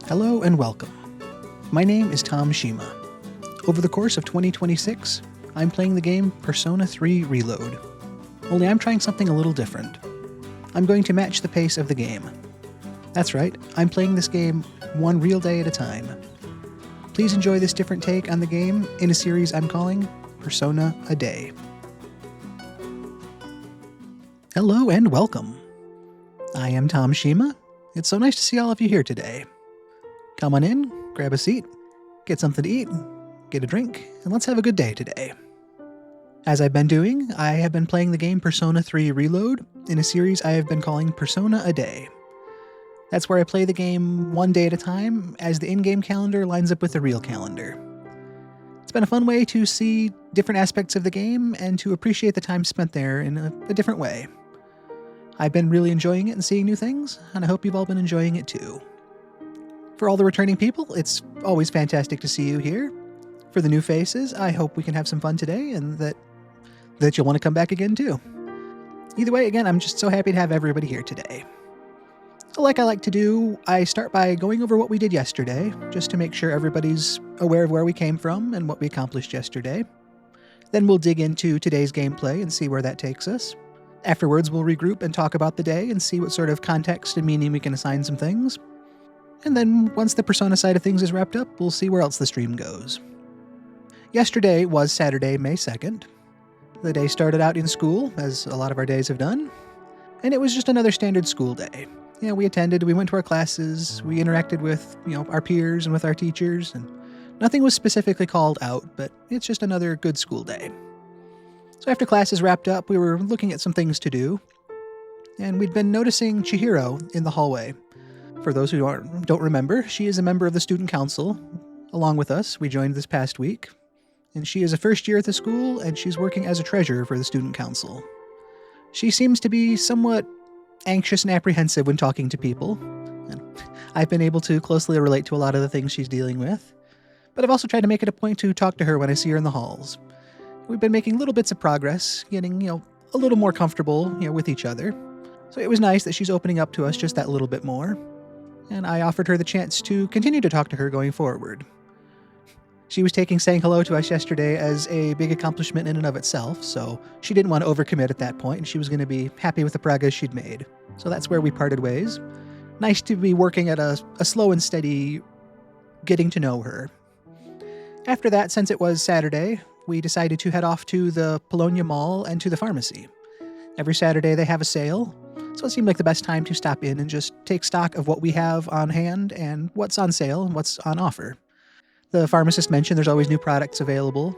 Hello and welcome. My name is Tom Shima. Over the course of 2026, I'm playing the game Persona 3 Reload. Only I'm trying something a little different. I'm going to match the pace of the game. That's right, I'm playing this game one real day at a time. Please enjoy this different take on the game in a series I'm calling Persona a Day. Hello and welcome. I am Tom Shima. It's so nice to see all of you here today. Come on in, grab a seat, get something to eat, get a drink, and let's have a good day today. As I've been doing, I have been playing the game Persona 3 Reload in a series I have been calling Persona a Day. That's where I play the game one day at a time as the in-game calendar lines up with the real calendar. It's been a fun way to see different aspects of the game and to appreciate the time spent there in a different way. I've been really enjoying it and seeing new things, and I hope you've all been enjoying it too. For all the returning people, it's always fantastic to see you here. For the new faces, I hope we can have some fun today and that you'll want to come back again too. Either way, again, I'm just so happy to have everybody here today. So like I like to do, I start by going over what we did yesterday, just to make sure everybody's aware of where we came from and what we accomplished yesterday. Then we'll dig into today's gameplay and see where that takes us. Afterwards, we'll regroup and talk about the day and see what sort of context and meaning we can assign some things. And then, once the Persona side of things is wrapped up, we'll see where else the stream goes. Yesterday was Saturday, May 2nd. The day started out in school, as a lot of our days have done, and it was just another standard school day. We attended, we went to our classes, we interacted with, our peers and with our teachers, and nothing was specifically called out, but it's just another good school day. So after classes wrapped up, we were looking at some things to do, and we'd been noticing Chihiro in the hallway. For those who don't remember, she is a member of the student council. Along with us, we joined this past week. And she is a first year at the school, and she's working as a treasurer for the student council. She seems to be somewhat anxious and apprehensive when talking to people. And I've been able to closely relate to a lot of the things she's dealing with. But I've also tried to make it a point to talk to her when I see her in the halls. We've been making little bits of progress, getting, a little more comfortable, with each other. So it was nice that she's opening up to us just that little bit more. And I offered her the chance to continue to talk to her going forward. She was taking saying hello to us yesterday as a big accomplishment in and of itself, so she didn't want to overcommit at that point, and she was going to be happy with the progress she'd made. So that's where we parted ways. Nice to be working at a slow and steady getting to know her. After that, since it was Saturday, we decided to head off to the Polonia Mall and to the pharmacy. Every Saturday they have a sale, so it seemed like the best time to stop in and just take stock of what we have on hand and what's on sale and what's on offer. The pharmacist mentioned there's always new products available.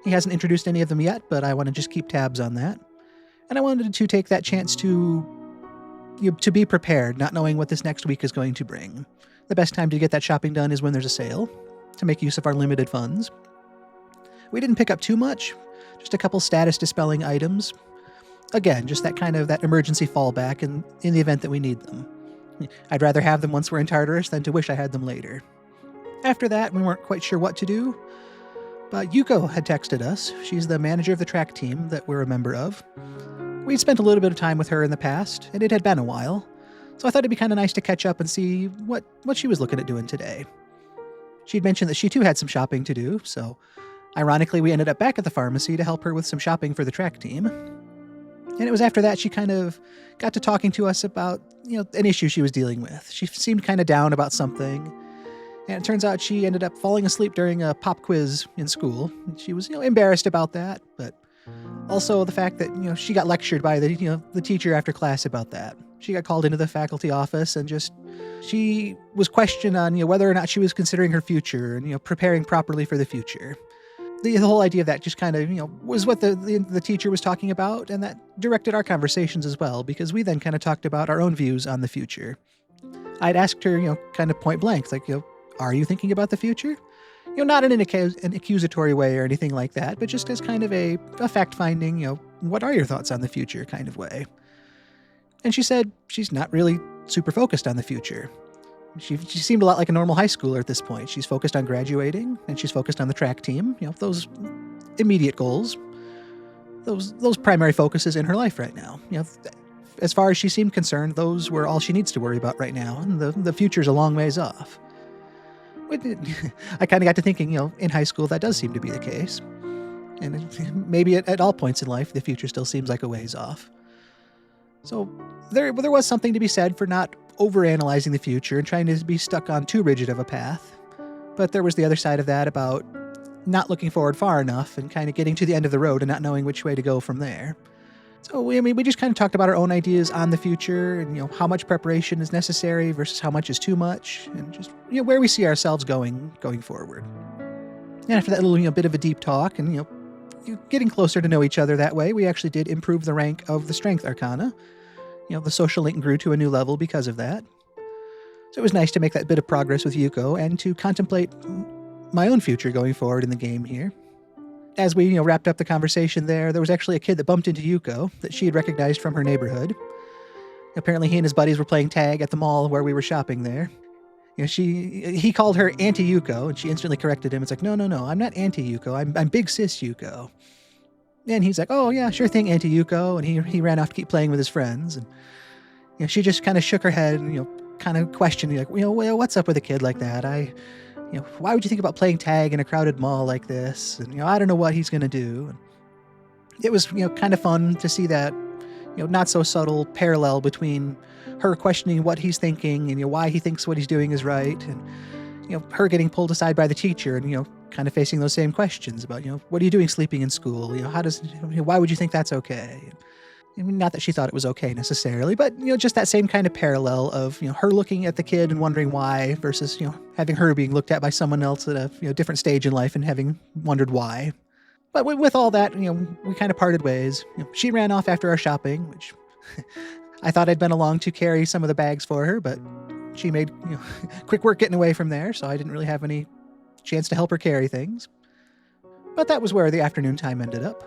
He hasn't introduced any of them yet, but I want to just keep tabs on that. And I wanted to take that chance to be prepared, not knowing what this next week is going to bring. The best time to get that shopping done is when there's a sale, to make use of our limited funds. We didn't pick up too much, just a couple status dispelling items. Again, just that emergency fallback in the event that we need them. I'd rather have them once we're in Tartarus than to wish I had them later. After that, we weren't quite sure what to do, but Yuko had texted us. She's the manager of the track team that we're a member of. We'd spent a little bit of time with her in the past, and it had been a while, so I thought it'd be kind of nice to catch up and see what she was looking at doing today. She'd mentioned that she too had some shopping to do, so ironically we ended up back at the pharmacy to help her with some shopping for the track team. And it was after that she kind of got to talking to us about, an issue she was dealing with. She seemed kind of down about something. And it turns out she ended up falling asleep during a pop quiz in school. She was, embarrassed about that, but also the fact that, she got lectured by the teacher after class about that. She got called into the faculty office and she was questioned on, whether or not she was considering her future and, preparing properly for the future. The whole idea of that just kind of, was what the teacher was talking about, and that directed our conversations as well, because we then kind of talked about our own views on the future. I'd asked her, kind of point blank, like, are you thinking about the future? Not in an accusatory way or anything like that, but just as kind of a fact-finding, what are your thoughts on the future kind of way. And she said she's not really super focused on the future. She seemed a lot like a normal high schooler at this point. She's focused on graduating, and she's focused on the track team. Those immediate goals, those primary focuses in her life right now. As far as she seemed concerned, those were all she needs to worry about right now, and the future's a long ways off. I kind of got to thinking, in high school, that does seem to be the case. And maybe at all points in life, the future still seems like a ways off. So there was something to be said for not overanalyzing the future and trying to be stuck on too rigid of a path. But there was the other side of that about not looking forward far enough and kind of getting to the end of the road and not knowing which way to go from there. So we just kind of talked about our own ideas on the future and how much preparation is necessary versus how much is too much, and just where we see ourselves going forward. And after that little bit of a deep talk and getting closer to know each other that way, we actually did improve the rank of the Strength Arcana. The social link grew to a new level because of that. So it was nice to make that bit of progress with Yuko and to contemplate my own future going forward in the game here. As we wrapped up the conversation there was actually a kid that bumped into Yuko that she had recognized from her neighborhood. Apparently he and his buddies were playing tag at the mall where we were shopping there. He called her Auntie Yuko, and she instantly corrected him. It's like, no, I'm not Auntie Yuko. I'm Big Sis Yuko. And he's like, oh yeah, sure thing, Auntie Yuko. And he ran off to keep playing with his friends. And she just kind of shook her head and kind of questioned, like, well, what's up with a kid like that? Why would you think about playing tag in a crowded mall like this? And I don't know what he's gonna do. And it was kind of fun to see that not so subtle parallel between her questioning what he's thinking and why he thinks what he's doing is right, and her getting pulled aside by the teacher and kind of facing those same questions about what are you doing sleeping in school? Why would you think that's okay? I mean, not that she thought it was okay necessarily, but just that same kind of parallel of her looking at the kid and wondering why versus having her being looked at by someone else at a different stage in life and having wondered why. But with all that, we kind of parted ways. She ran off after our shopping, which I thought I'd been along to carry some of the bags for her, but she made quick work getting away from there, so I didn't really have any chance to help her carry things. But that was where the afternoon time ended up.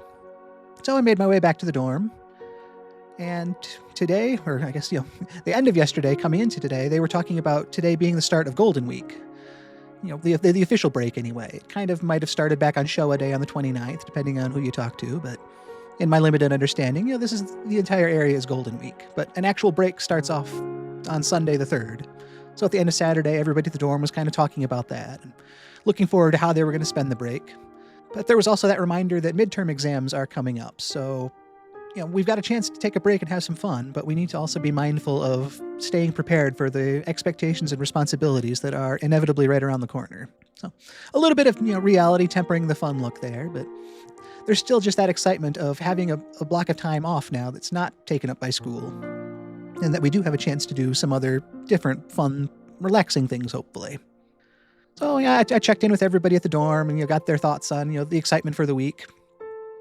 So I made my way back to the dorm. And today, or I guess, the end of yesterday coming into today, they were talking about today being the start of Golden Week. The official break anyway. It kind of might have started back on Showa Day on the 29th, depending on who you talk to, but in my limited understanding, this is the entire area is Golden Week. But an actual break starts off on Sunday the 3rd. So at the end of Saturday, everybody at the dorm was kind of talking about that and looking forward to how they were going to spend the break. But there was also that reminder that midterm exams are coming up, so we've got a chance to take a break and have some fun, but we need to also be mindful of staying prepared for the expectations and responsibilities that are inevitably right around the corner. So a little bit of reality tempering the fun look there, but there's still just that excitement of having a block of time off now that's not taken up by school, and that we do have a chance to do some other different, fun, relaxing things, hopefully. So I checked in with everybody at the dorm and got their thoughts on the excitement for the week.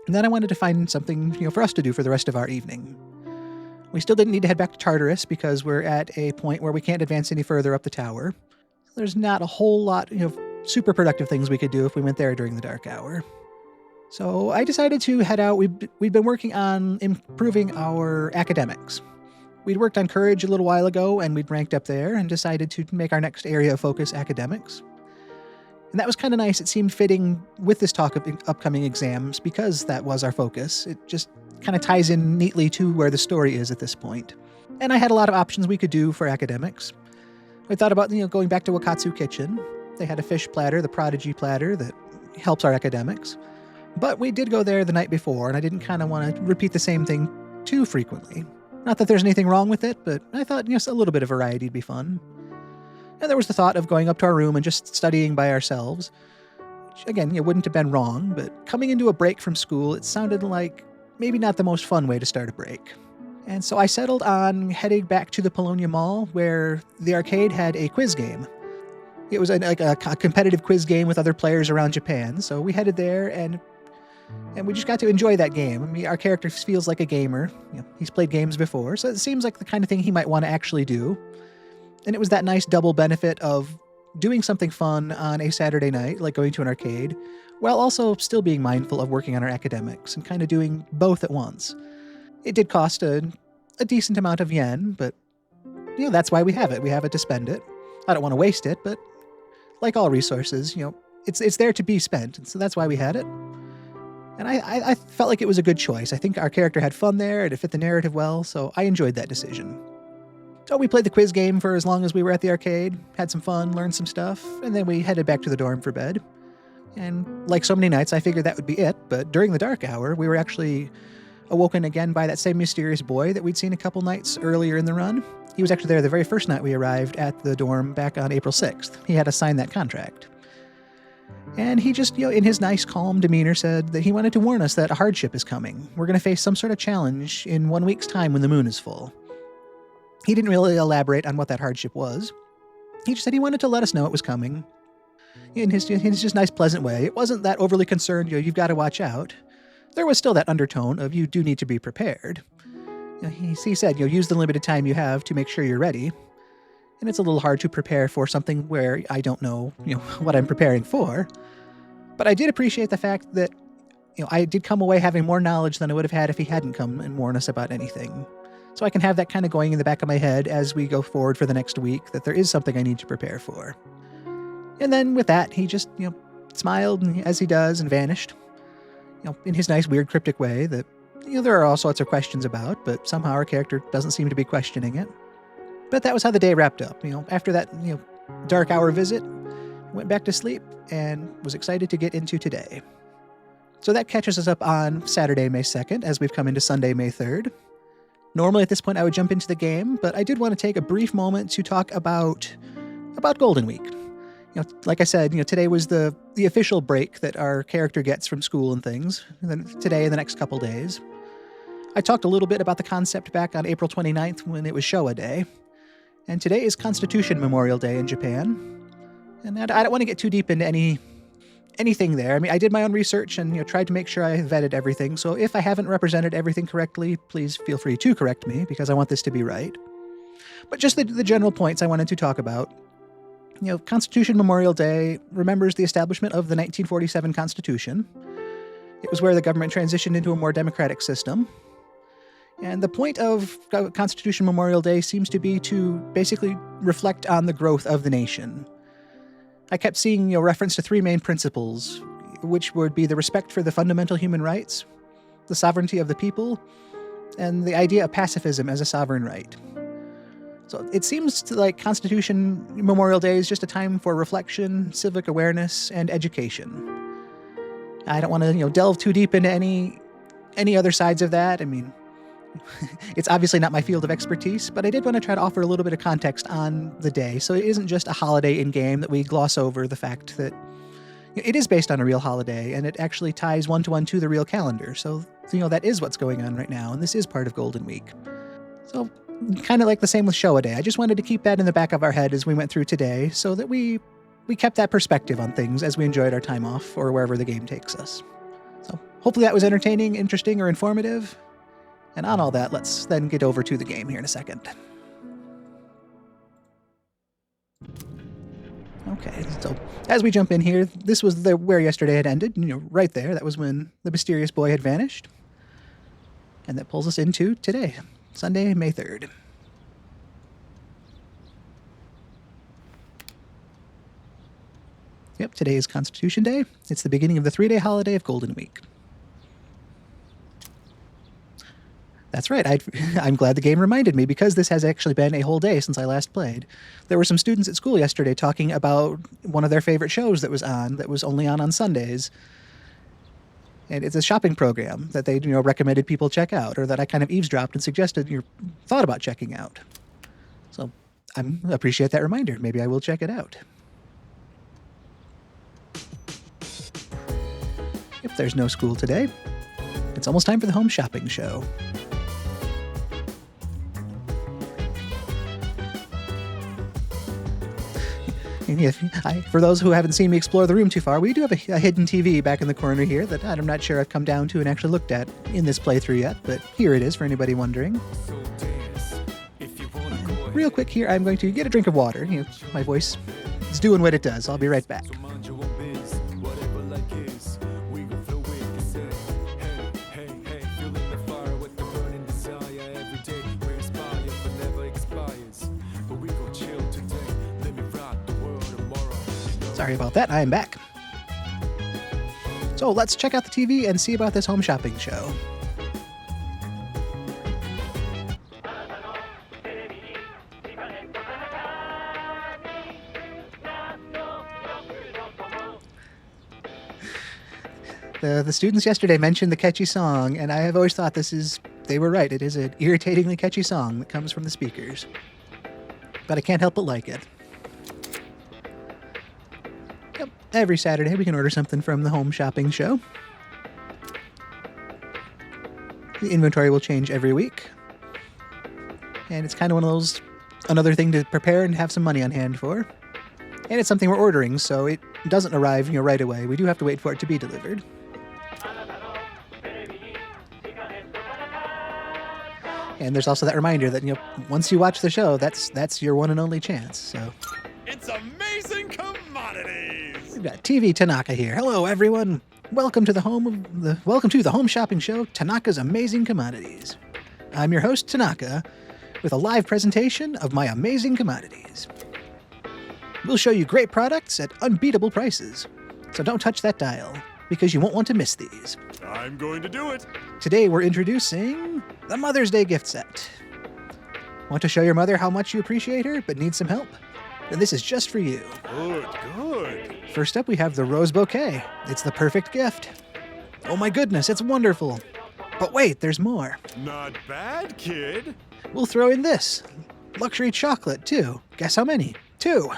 And then I wanted to find something, for us to do for the rest of our evening. We still didn't need to head back to Tartarus because we're at a point where we can't advance any further up the tower. There's not a whole lot, super productive things we could do if we went there during the dark hour. So I decided to head out. We'd been working on improving our academics. We'd worked on Courage a little while ago, and we'd ranked up there and decided to make our next area of focus academics. And that was kind of nice. It seemed fitting with this talk of upcoming exams because that was our focus. It just kind of ties in neatly to where the story is at this point. And I had a lot of options we could do for academics. I thought about, going back to Wakatsu Kitchen. They had a fish platter, the Prodigy platter, that helps our academics. But we did go there the night before, and I didn't kind of want to repeat the same thing too frequently. Not that there's anything wrong with it, but I thought, a little bit of variety would be fun. And there was the thought of going up to our room and just studying by ourselves, which, again, wouldn't have been wrong, but coming into a break from school, it sounded like maybe not the most fun way to start a break. And so I settled on heading back to the Polonia Mall, where the arcade had a quiz game. It was a competitive quiz game with other players around Japan, so we headed there, and we just got to enjoy that game. I mean, our character feels like a gamer. He's played games before, so it seems like the kind of thing he might want to actually do. And it was that nice double benefit of doing something fun on a Saturday night, like going to an arcade, while also still being mindful of working on our academics and kind of doing both at once. It did cost a decent amount of yen, but that's why we have it. We have it to spend it. I don't want to waste it, but like all resources, it's there to be spent, and so that's why we had it. And I felt like it was a good choice. I think our character had fun there, and it fit the narrative well, so I enjoyed that decision. So we played the quiz game for as long as we were at the arcade, had some fun, learned some stuff, and then we headed back to the dorm for bed. And like so many nights, I figured that would be it, but during the dark hour, we were actually awoken again by that same mysterious boy that we'd seen a couple nights earlier in the run. He was actually there the very first night we arrived at the dorm back on April 6th. He had us sign that contract. And he just, in his nice, calm demeanor said that he wanted to warn us that a hardship is coming. We're going to face some sort of challenge in 1 week's time when the moon is full. He didn't really elaborate on what that hardship was. He just said he wanted to let us know it was coming. In his just nice, pleasant way. It wasn't that overly concerned, you've got to watch out. There was still that undertone of you do need to be prepared. He said, use the limited time you have to make sure you're ready. And it's a little hard to prepare for something where I don't know, what I'm preparing for. But I did appreciate the fact that, I did come away having more knowledge than I would have had if he hadn't come and warned us about anything. So I can have that kind of going in the back of my head as we go forward for the next week, that there is something I need to prepare for. And then with that, he just, smiled as he does and vanished, in his nice, weird, cryptic way that, there are all sorts of questions about, but somehow our character doesn't seem to be questioning it. But that was how the day wrapped up. After that, dark hour visit, went back to sleep and was excited to get into today. So that catches us up on Saturday, May 2nd, as we've come into Sunday, May 3rd. Normally at this point I would jump into the game, but I did want to take a brief moment to talk about Golden Week. Like I said, today was the official break that our character gets from school and things, and then today and the next couple days. I talked a little bit about the concept back on April 29th when it was Showa Day. And today is Constitution Memorial Day in Japan. And I don't want to get too deep into anything there. I mean, I did my own research and tried to make sure I vetted everything. So if I haven't represented everything correctly, please feel free to correct me because I want this to be right. But just the general points I wanted to talk about. Constitution Memorial Day remembers the establishment of the 1947 Constitution. It was where the government transitioned into a more democratic system. And the point of Constitution Memorial Day seems to be to basically reflect on the growth of the nation. I kept seeing reference to three main principles, which would be the respect for the fundamental human rights, the sovereignty of the people, and the idea of pacifism as a sovereign right. So it seems like Constitution Memorial Day is just a time for reflection, civic awareness, and education. I don't want to delve too deep into any other sides of that. I mean, it's obviously not my field of expertise, but I did want to try to offer a little bit of context on the day, so it isn't just a holiday in-game that we gloss over the fact that it is based on a real holiday, and it actually ties one-to-one to the real calendar, so that is what's going on right now, and this is part of Golden Week. So, kind of like the same with Showa Day, I just wanted to keep that in the back of our head as we went through today, so that we kept that perspective on things as we enjoyed our time off, or wherever the game takes us. So, hopefully that was entertaining, interesting, or informative. And on all that, let's then get over to the game here in a second. Okay, so as we jump in here, this was where yesterday had ended. Right there, that was when the mysterious boy had vanished. And that pulls us into today, Sunday, May 3rd. Yep, today is Constitution Day. It's the beginning of the 3-day holiday of Golden Week. That's right, I'm glad the game reminded me, because this has actually been a whole day since I last played. There were some students at school yesterday talking about one of their favorite shows that was only on Sundays. And it's a shopping program that they recommended people check out, or that I kind of eavesdropped and suggested thought about checking out. So I appreciate that reminder. Maybe I will check it out. If there's no school today, it's almost time for the home shopping show. For those who haven't seen me explore the room too far, we do have a hidden TV back in the corner here that I'm not sure I've come down to and actually looked at in this playthrough yet, but here it is for anybody wondering. And real quick here, I'm going to get a drink of water. My voice is doing what it does. I'll be right back. Sorry about that, I am back. So let's check out the TV and see about this home shopping show. The students yesterday mentioned the catchy song, and I have always thought they were right. It is an irritatingly catchy song that comes from the speakers. But I can't help but like it. Yep, every Saturday we can order something from the Home Shopping Show. The inventory will change every week. And it's kind of one of those, another thing to prepare and have some money on hand for. And it's something we're ordering, so it doesn't arrive, right away. We do have to wait for it to be delivered. And there's also that reminder that, once you watch the show, that's your one and only chance. So it's amazing commodities. We've got TV Tanaka here. Hello, everyone. Welcome to the Home Shopping Show, Tanaka's Amazing Commodities. I'm your host, Tanaka, with a live presentation of my amazing commodities. We'll show you great products at unbeatable prices. So don't touch that dial, because you won't want to miss these. I'm going to do it. Today we're introducing the Mother's Day gift set. Want to show your mother how much you appreciate her, but need some help? Then this is just for you. Good. First up, we have the Rose Bouquet. It's the perfect gift. Oh my goodness, it's wonderful. But wait, there's more. Not bad, kid. We'll throw in this. Luxury chocolate, too. Guess how many? 2.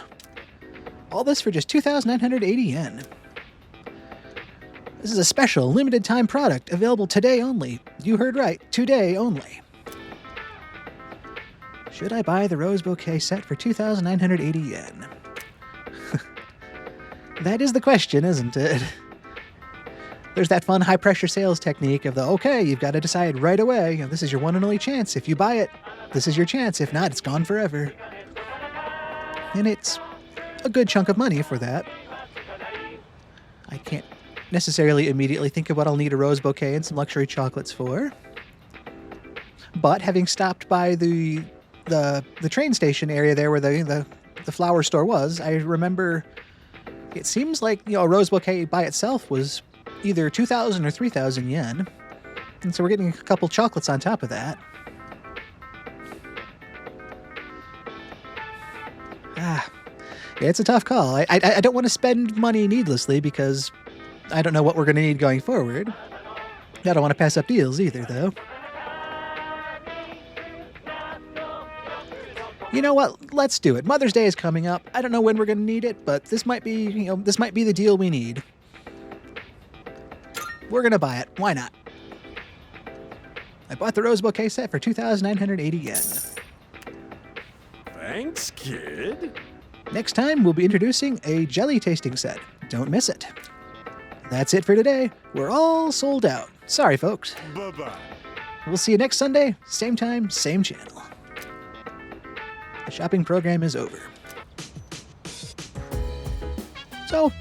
All this for just 2,980 yen. This is a special, limited time product, available today only. You heard right, today only. Should I buy the Rose Bouquet set for 2,980 yen? That is the question, isn't it? There's that fun high-pressure sales technique of you've got to decide right away. This is your one and only chance. If you buy it, this is your chance. If not, it's gone forever. And it's a good chunk of money for that. I can't necessarily immediately think of what I'll need a Rose Bouquet and some luxury chocolates for. But having stopped by the train station area there where the flower store was, I remember it seems like a Rose Bouquet by itself was either 2,000 or 3,000 yen. And so we're getting a couple chocolates on top of that. Yeah, it's a tough call. I don't want to spend money needlessly because I don't know what we're going to need going forward. I don't want to pass up deals either, though. You know what? Let's do it. Mother's Day is coming up. I don't know when we're going to need it, but this might be, the deal we need. We're going to buy it. Why not? I bought the Rose Bouquet set for 2,980 yen. Thanks, kid. Next time, we'll be introducing a jelly tasting set. Don't miss it. That's it for today. We're all sold out. Sorry, folks. Bye-bye. We'll see you next Sunday, same time, same channel. The shopping program is over. So,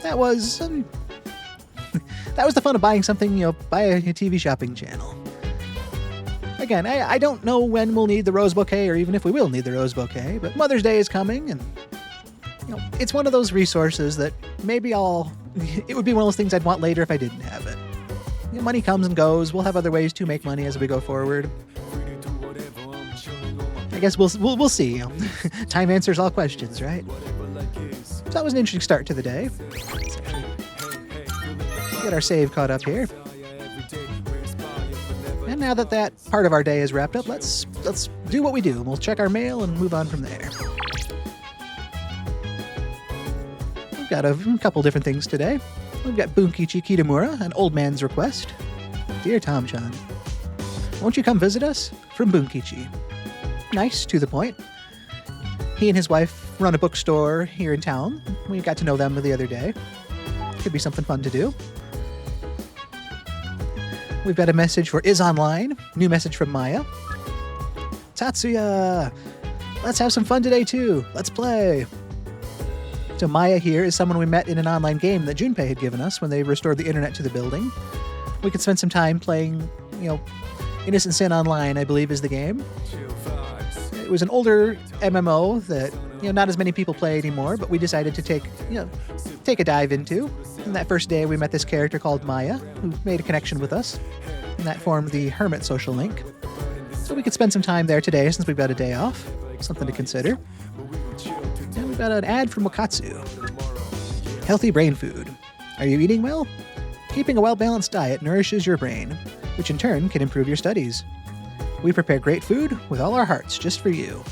that was the fun of buying something, buy a TV shopping channel. Again, I don't know when we'll need the Rose Bouquet or even if we will need the Rose Bouquet, but Mother's Day is coming and, it's one of those resources that maybe it would be one of those things I'd want later if I didn't have it. Money comes and goes. We'll have other ways to make money as we go forward. I guess we'll see. Time answers all questions, right? So that was an interesting start to the day. Get our save caught up here. And now that part of our day is wrapped up, let's do what we do. We'll check our mail and move on from there. We've got a couple different things today. We've got Bunkichi Kitamura, an old man's request. Dear Tom-chan, won't you come visit us? From Bunkichi. Nice, to the point. He and his wife run a bookstore here in town. We got to know them the other day. Could be something fun to do. We've got a message for Is Online. New message from Maya. Tatsuya! Let's have some fun today too. Let's play. So Maya here is someone we met in an online game that Junpei had given us when they restored the internet to the building. We could spend some time playing, Innocent Sin Online, I believe is the game. It was an older MMO that, not as many people play anymore, but we decided to take a dive into. And that first day we met this character called Maya, who made a connection with us. And that formed the Hermit social link. So we could spend some time there today since we've got a day off. Something to consider. And we've got an ad from Wakatsu. Healthy brain food. Are you eating well? Keeping a well-balanced diet nourishes your brain, which in turn can improve your studies. We prepare great food with all our hearts just for you.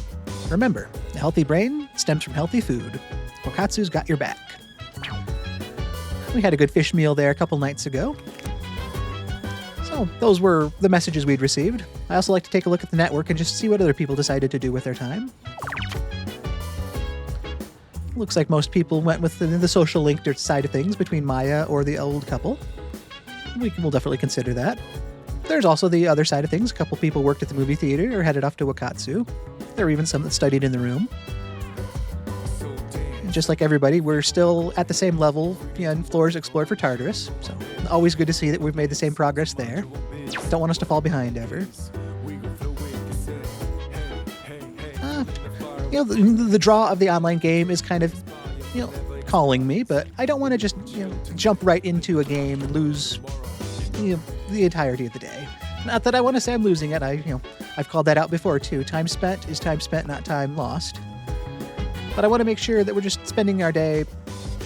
Remember, a healthy brain stems from healthy food. Wakatsu's got your back. We had a good fish meal there a couple nights ago. So those were the messages we'd received. I also like to take a look at the network and just see what other people decided to do with their time. Looks like most people went with the social linked side of things between Maya or the old couple. We'll definitely consider that. There's also the other side of things. A couple people worked at the movie theater or headed off to Wakatsu. There were even some that studied in the room. And just like everybody, we're still at the same level in Floors Explored for Tartarus. So always good to see that we've made the same progress there. Don't want us to fall behind ever. The draw of the online game is kind of, calling me, but I don't want to just, jump right into a game and lose, the entirety of the day. Not that I want to say I'm losing it. I've called that out before too. Time spent is time spent, not time lost. But I want to make sure that we're just spending our day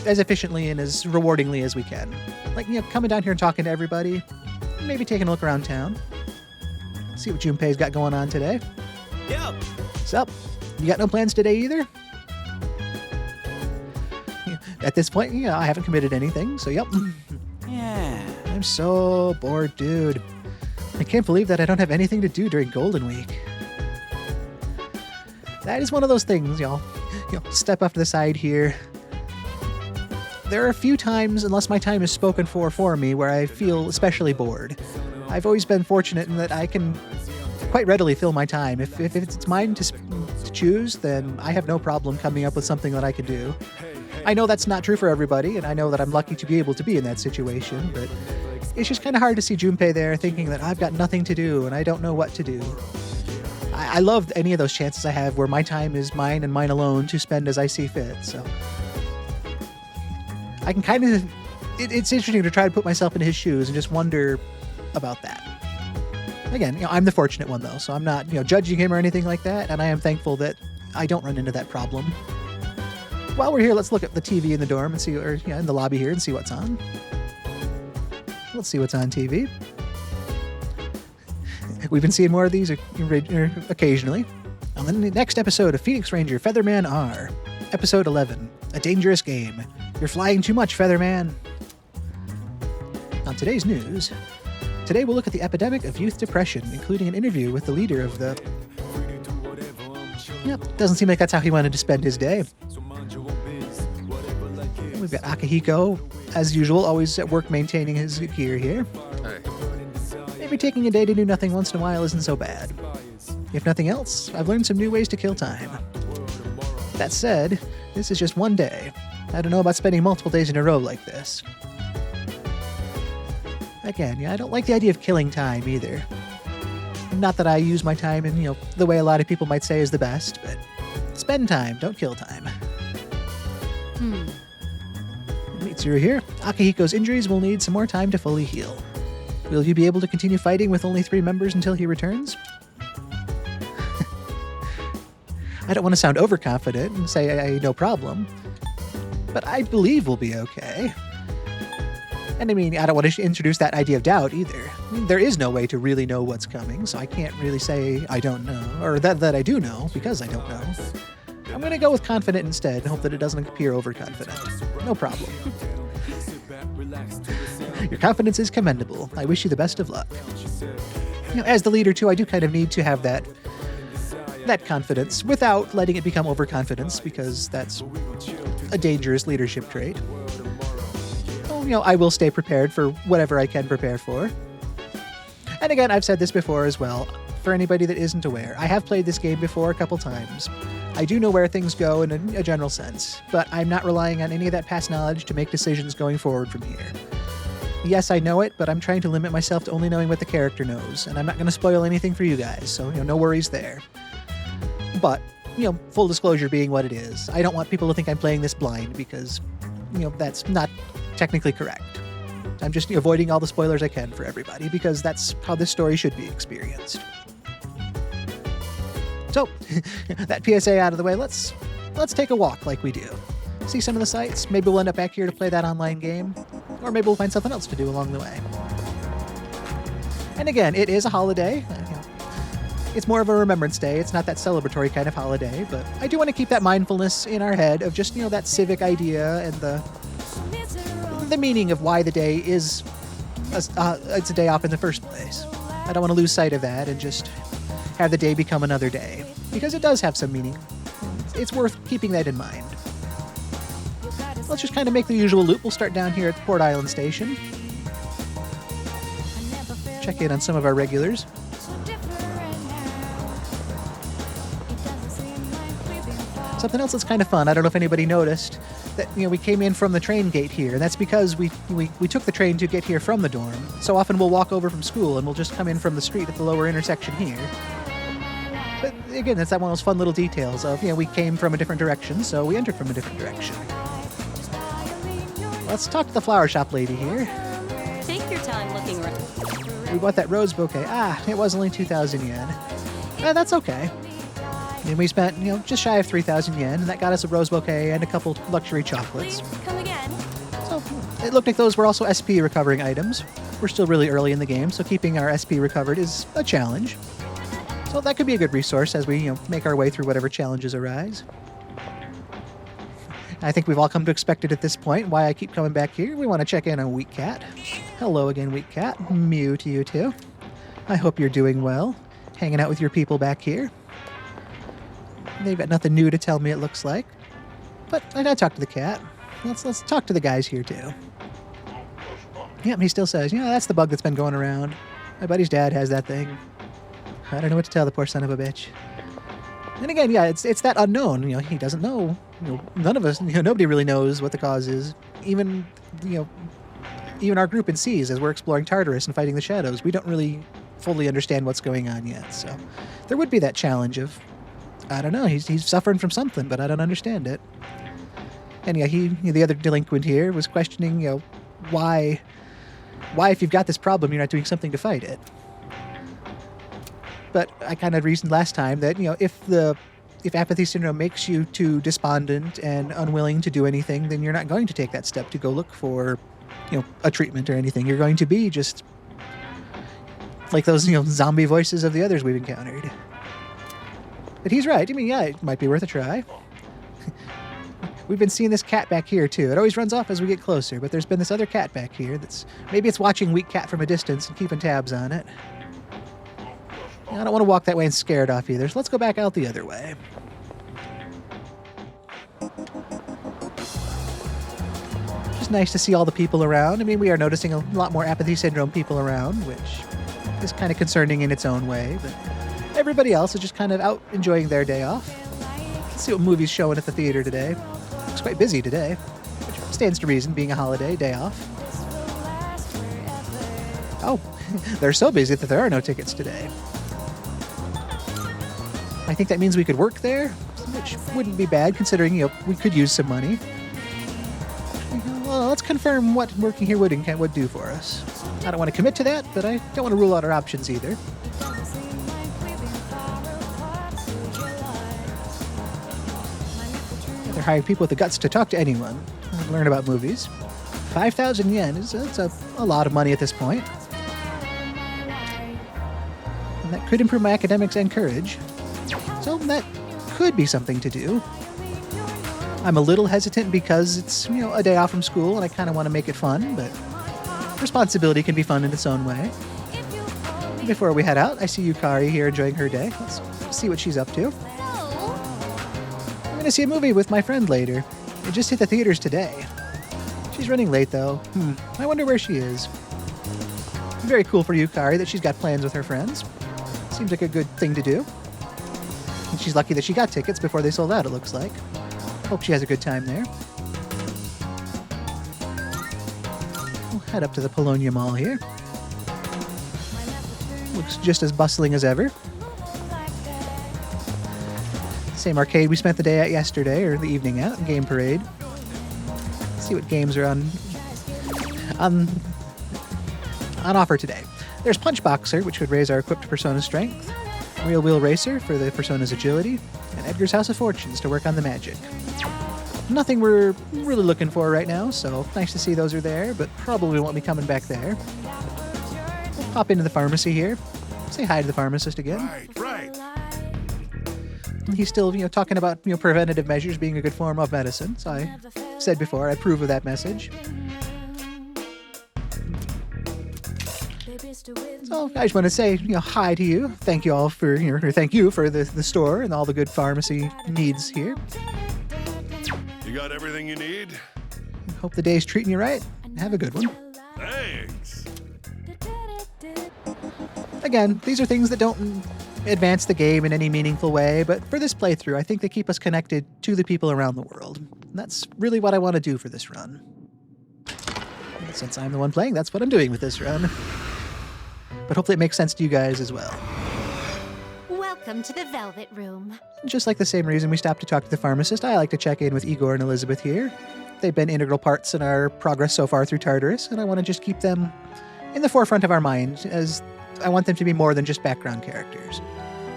as efficiently and as rewardingly as we can. Like, coming down here and talking to everybody, maybe taking a look around town. See what Junpei's got going on today. Yep. Sup? You got no plans today either? At this point, I haven't committed anything, so yep. Yeah. I'm so bored, dude. I can't believe that I don't have anything to do during Golden Week. That is one of those things, y'all. Step off to the side here. There are a few times, unless my time is spoken for me, where I feel especially bored. I've always been fortunate in that I can quite readily fill my time. If it's mine to choose, then I have no problem coming up with something that I can do. I know that's not true for everybody, and I know that I'm lucky to be able to be in that situation, but it's just kind of hard to see Junpei there thinking that I've got nothing to do and I don't know what to do. I love any of those chances I have where my time is mine and mine alone to spend as I see fit, so I can kind of... It's interesting to try to put myself in his shoes and just wonder about that. Again, I'm the fortunate one, though, so I'm not, judging him or anything like that, and I am thankful that I don't run into that problem. While we're here, let's look at the TV in the dorm and see, or in the lobby here and see what's on. Let's see what's on TV. We've been seeing more of these occasionally. On the next episode of Phoenix Ranger Featherman R, Episode 11, A Dangerous Game. You're flying too much, Featherman. On today's news, today we'll look at the epidemic of youth depression, including an interview with the leader of the... Yep, doesn't seem like that's how he wanted to spend his day. We've got Akihiko, as usual, always at work maintaining his gear here. Maybe taking a day to do nothing once in a while isn't so bad. If nothing else, I've learned some new ways to kill time. That said, this is just one day. I don't know about spending multiple days in a row like this. Again, I don't like the idea of killing time either. Not that I use my time in, the way a lot of people might say is the best, but spend time, don't kill time. Mitsuru here. Akihiko's injuries will need some more time to fully heal. Will you be able to continue fighting with only 3 members until he returns? I don't want to sound overconfident and say no problem, but I believe we'll be okay. And I don't want to introduce that idea of doubt either. There is no way to really know what's coming, so I can't really say I don't know, or that I do know, because I don't know. I'm going to go with confident instead and hope that it doesn't appear overconfident. No problem. Your confidence is commendable. I wish you the best of luck. As the leader too, I do kind of need to have that confidence without letting it become overconfidence, because that's a dangerous leadership trait. I will stay prepared for whatever I can prepare for. And again, I've said this before as well. For anybody that isn't aware, I have played this game before a couple times. I do know where things go in a general sense, but I'm not relying on any of that past knowledge to make decisions going forward from here. Yes, I know it, but I'm trying to limit myself to only knowing what the character knows, and I'm not going to spoil anything for you guys, so no worries there. But, full disclosure being what it is, I don't want people to think I'm playing this blind, because, that's not technically correct. I'm just avoiding all the spoilers I can for everybody, because that's how this story should be experienced. So, that PSA out of the way, let's take a walk like we do. See some of the sights. Maybe we'll end up back here to play that online game. Or maybe we'll find something else to do along the way. And again, it is a holiday. It's more of a remembrance day. It's not that celebratory kind of holiday, but I do want to keep that mindfulness in our head of just, that civic idea and the meaning of why the day is it's a day off in the first place. I don't want to lose sight of that and just have the day become another day, because it does have some meaning. It's worth keeping that in mind. Let's just kind of make the usual loop. We'll start down here at the Port Island Station. Check in on some of our regulars. Something else that's kind of fun, I don't know if anybody noticed, that we came in from the train gate here, and that's because we took the train to get here from the dorm. So often we'll walk over from school and we'll just come in from the street at the lower intersection here. But again, it's that one of those fun little details of, we came from a different direction, so we entered from a different direction. Let's talk to the flower shop lady here. Take your time looking around. We bought that rose bouquet. It was only 2,000 yen. That's okay. And we spent, just shy of 3,000 yen, and that got us a rose bouquet and a couple luxury chocolates. Please come again. So it looked like those were also SP recovering items. We're still really early in the game, so keeping our SP recovered is a challenge. So that could be a good resource as we, make our way through whatever challenges arise. I think we've all come to expect it at this point. Why I keep coming back here, we want to check in on Weak Cat. Hello again, Weak Cat. Mew to you too. I hope you're doing well, hanging out with your people back here. They've got nothing new to tell me, it looks like. But I gotta talk to the cat. Let's talk to the guys here too. Yep, he still says, that's the bug that's been going around. My buddy's dad has that thing. I don't know what to tell the poor son of a bitch. And again, it's that unknown. He doesn't know. None of us, nobody really knows what the cause is. Even our group in Seas, as we're exploring Tartarus and fighting the shadows, we don't really fully understand what's going on yet. So there would be that challenge of, I don't know, he's suffering from something, but I don't understand it. And the other delinquent here was questioning, why if you've got this problem, you're not doing something to fight it. But I kind of reasoned last time that, if apathy syndrome makes you too despondent and unwilling to do anything, then you're not going to take that step to go look for, a treatment or anything. You're going to be just like those, zombie voices of the others we've encountered. But he's right. It might be worth a try. We've been seeing this cat back here, too. It always runs off as we get closer, but there's been this other cat back here maybe it's watching Weak Cat from a distance and keeping tabs on it. I don't want to walk that way and scare it off either, so let's go back out the other way. Just nice to see all the people around. We are noticing a lot more apathy syndrome people around, which is kind of concerning in its own way, but everybody else is just kind of out enjoying their day off. Let's see what movie's showing at the theater today. Looks quite busy today, which stands to reason, being a holiday, day off. Oh, they're so busy that there are no tickets today. I think that means we could work there, which wouldn't be bad considering, we could use some money. Well, let's confirm what working here would do for us. I don't want to commit to that, but I don't want to rule out our options either. They're hiring people with the guts to talk to anyone and learn about movies. 5,000 yen that's a lot of money at this point. And that could improve my academics and courage. So that could be something to do. I'm a little hesitant because it's, a day off from school and I kind of want to make it fun, but responsibility can be fun in its own way. Before we head out, I see Yukari here enjoying her day. Let's see what she's up to. I'm going to see a movie with my friend later. It just hit the theaters today. She's running late though. I wonder where she is. Very cool for Yukari that she's got plans with her friends. Seems like a good thing to do. And she's lucky that she got tickets before they sold out, it looks like. Hope she has a good time there. We'll head up to the Polonia Mall here. Looks just as bustling as ever. Same arcade we spent the day at yesterday, or the evening at, Game Parade. Let's see what games are on offer today. There's Punch Boxer, which would raise our equipped Persona strength. Real Wheel Racer for the Persona's agility. And Edgar's House of Fortunes to work on the magic. nothing we're really looking for right now, so nice to see those are there, but probably won't be coming back there. We'll pop into the pharmacy here. Say hi to the pharmacist again. Right. He's still, talking about, preventative measures being a good form of medicine. So I said before, I approve of that message. So I just want to say, hi to you. Thank you all for, or thank you for the store and all the good pharmacy needs here. You got everything you need? Hope the day's treating you right. Have a good one. Thanks. Again, these are things that don't advance the game in any meaningful way, but for this playthrough, I think they keep us connected to the people around the world. And that's really what I want to do for this run. And since I'm the one playing, that's what I'm doing with this run. But hopefully it makes sense to you guys as well. Welcome to the Velvet Room. Just like the same reason we stopped to talk to the pharmacist, I like to check in with Igor and Elizabeth here. They've been integral parts in our progress so far through Tartarus, and I want to just keep them in the forefront of our mind, as I want them to be more than just background characters.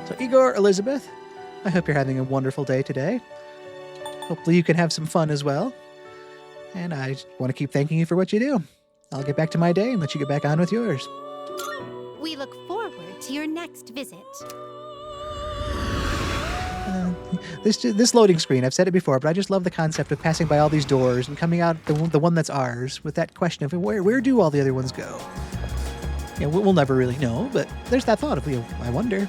So Igor, Elizabeth, I hope you're having a wonderful day today. Hopefully you can have some fun as well. And I just want to keep thanking you for what you do. I'll get back to my day and let you get back on with yours. We look forward to your next visit. This loading screen, I've said it before, but I just love the concept of passing by all these doors and coming out the one that's ours with that question of where do all the other ones go? We'll never really know, but there's that thought of, I wonder.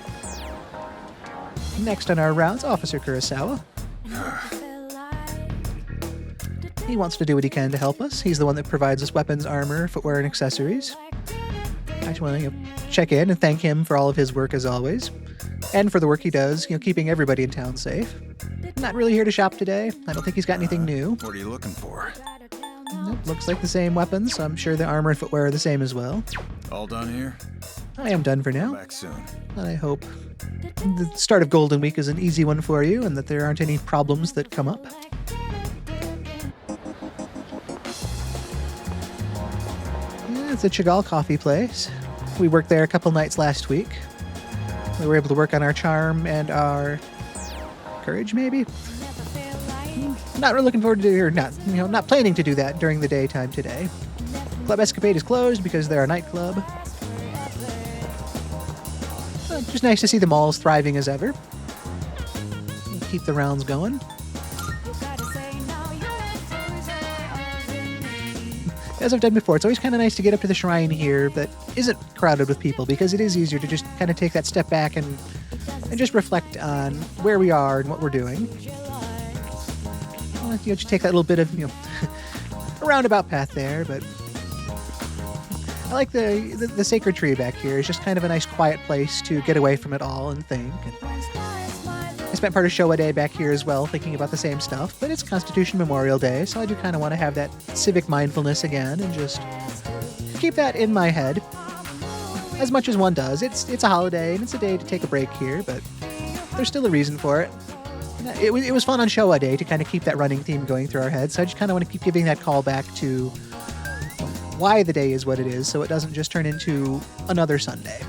Next on our rounds, Officer Kurosawa. He wants to do what he can to help us. He's the one that provides us weapons, armor, footwear, and accessories. I just want to check in and thank him for all of his work as always, and for the work he does, keeping everybody in town safe. Not really here to shop today. I don't think he's got anything new. What are you looking for? Nope, looks like the same weapons, so I'm sure the armor and footwear are the same as well. All done here? I am done for now. Back soon. And I hope the start of Golden Week is an easy one for you and that there aren't any problems that come up. Yeah, it's a Chagall coffee place. We worked there a couple nights last week. We were able to work on our charm and our courage, maybe? Not really looking forward to, or not planning to do that during the daytime today. Club Escapade is closed because they're a nightclub. Just nice to see the malls thriving as ever. Keep the rounds going. As I've done before, it's always kind of nice to get up to the shrine here that isn't crowded with people, because it is easier to just kind of take that step back and just reflect on where we are and what we're doing. Just take that little bit of, a roundabout path there, but I like the sacred tree back here. It's just kind of a nice quiet place to get away from it all and think. I spent part of Showa Day back here as well, thinking about the same stuff, but it's Constitution Memorial Day, so I do kind of want to have that civic mindfulness again and just keep that in my head as much as one does. It's a holiday and it's a day to take a break here, but there's still a reason for it. It was fun on Showa Day to kind of keep that running theme going through our heads, so I just kind of want to keep giving that call back to why the day is what it is, so it doesn't just turn into another Sunday.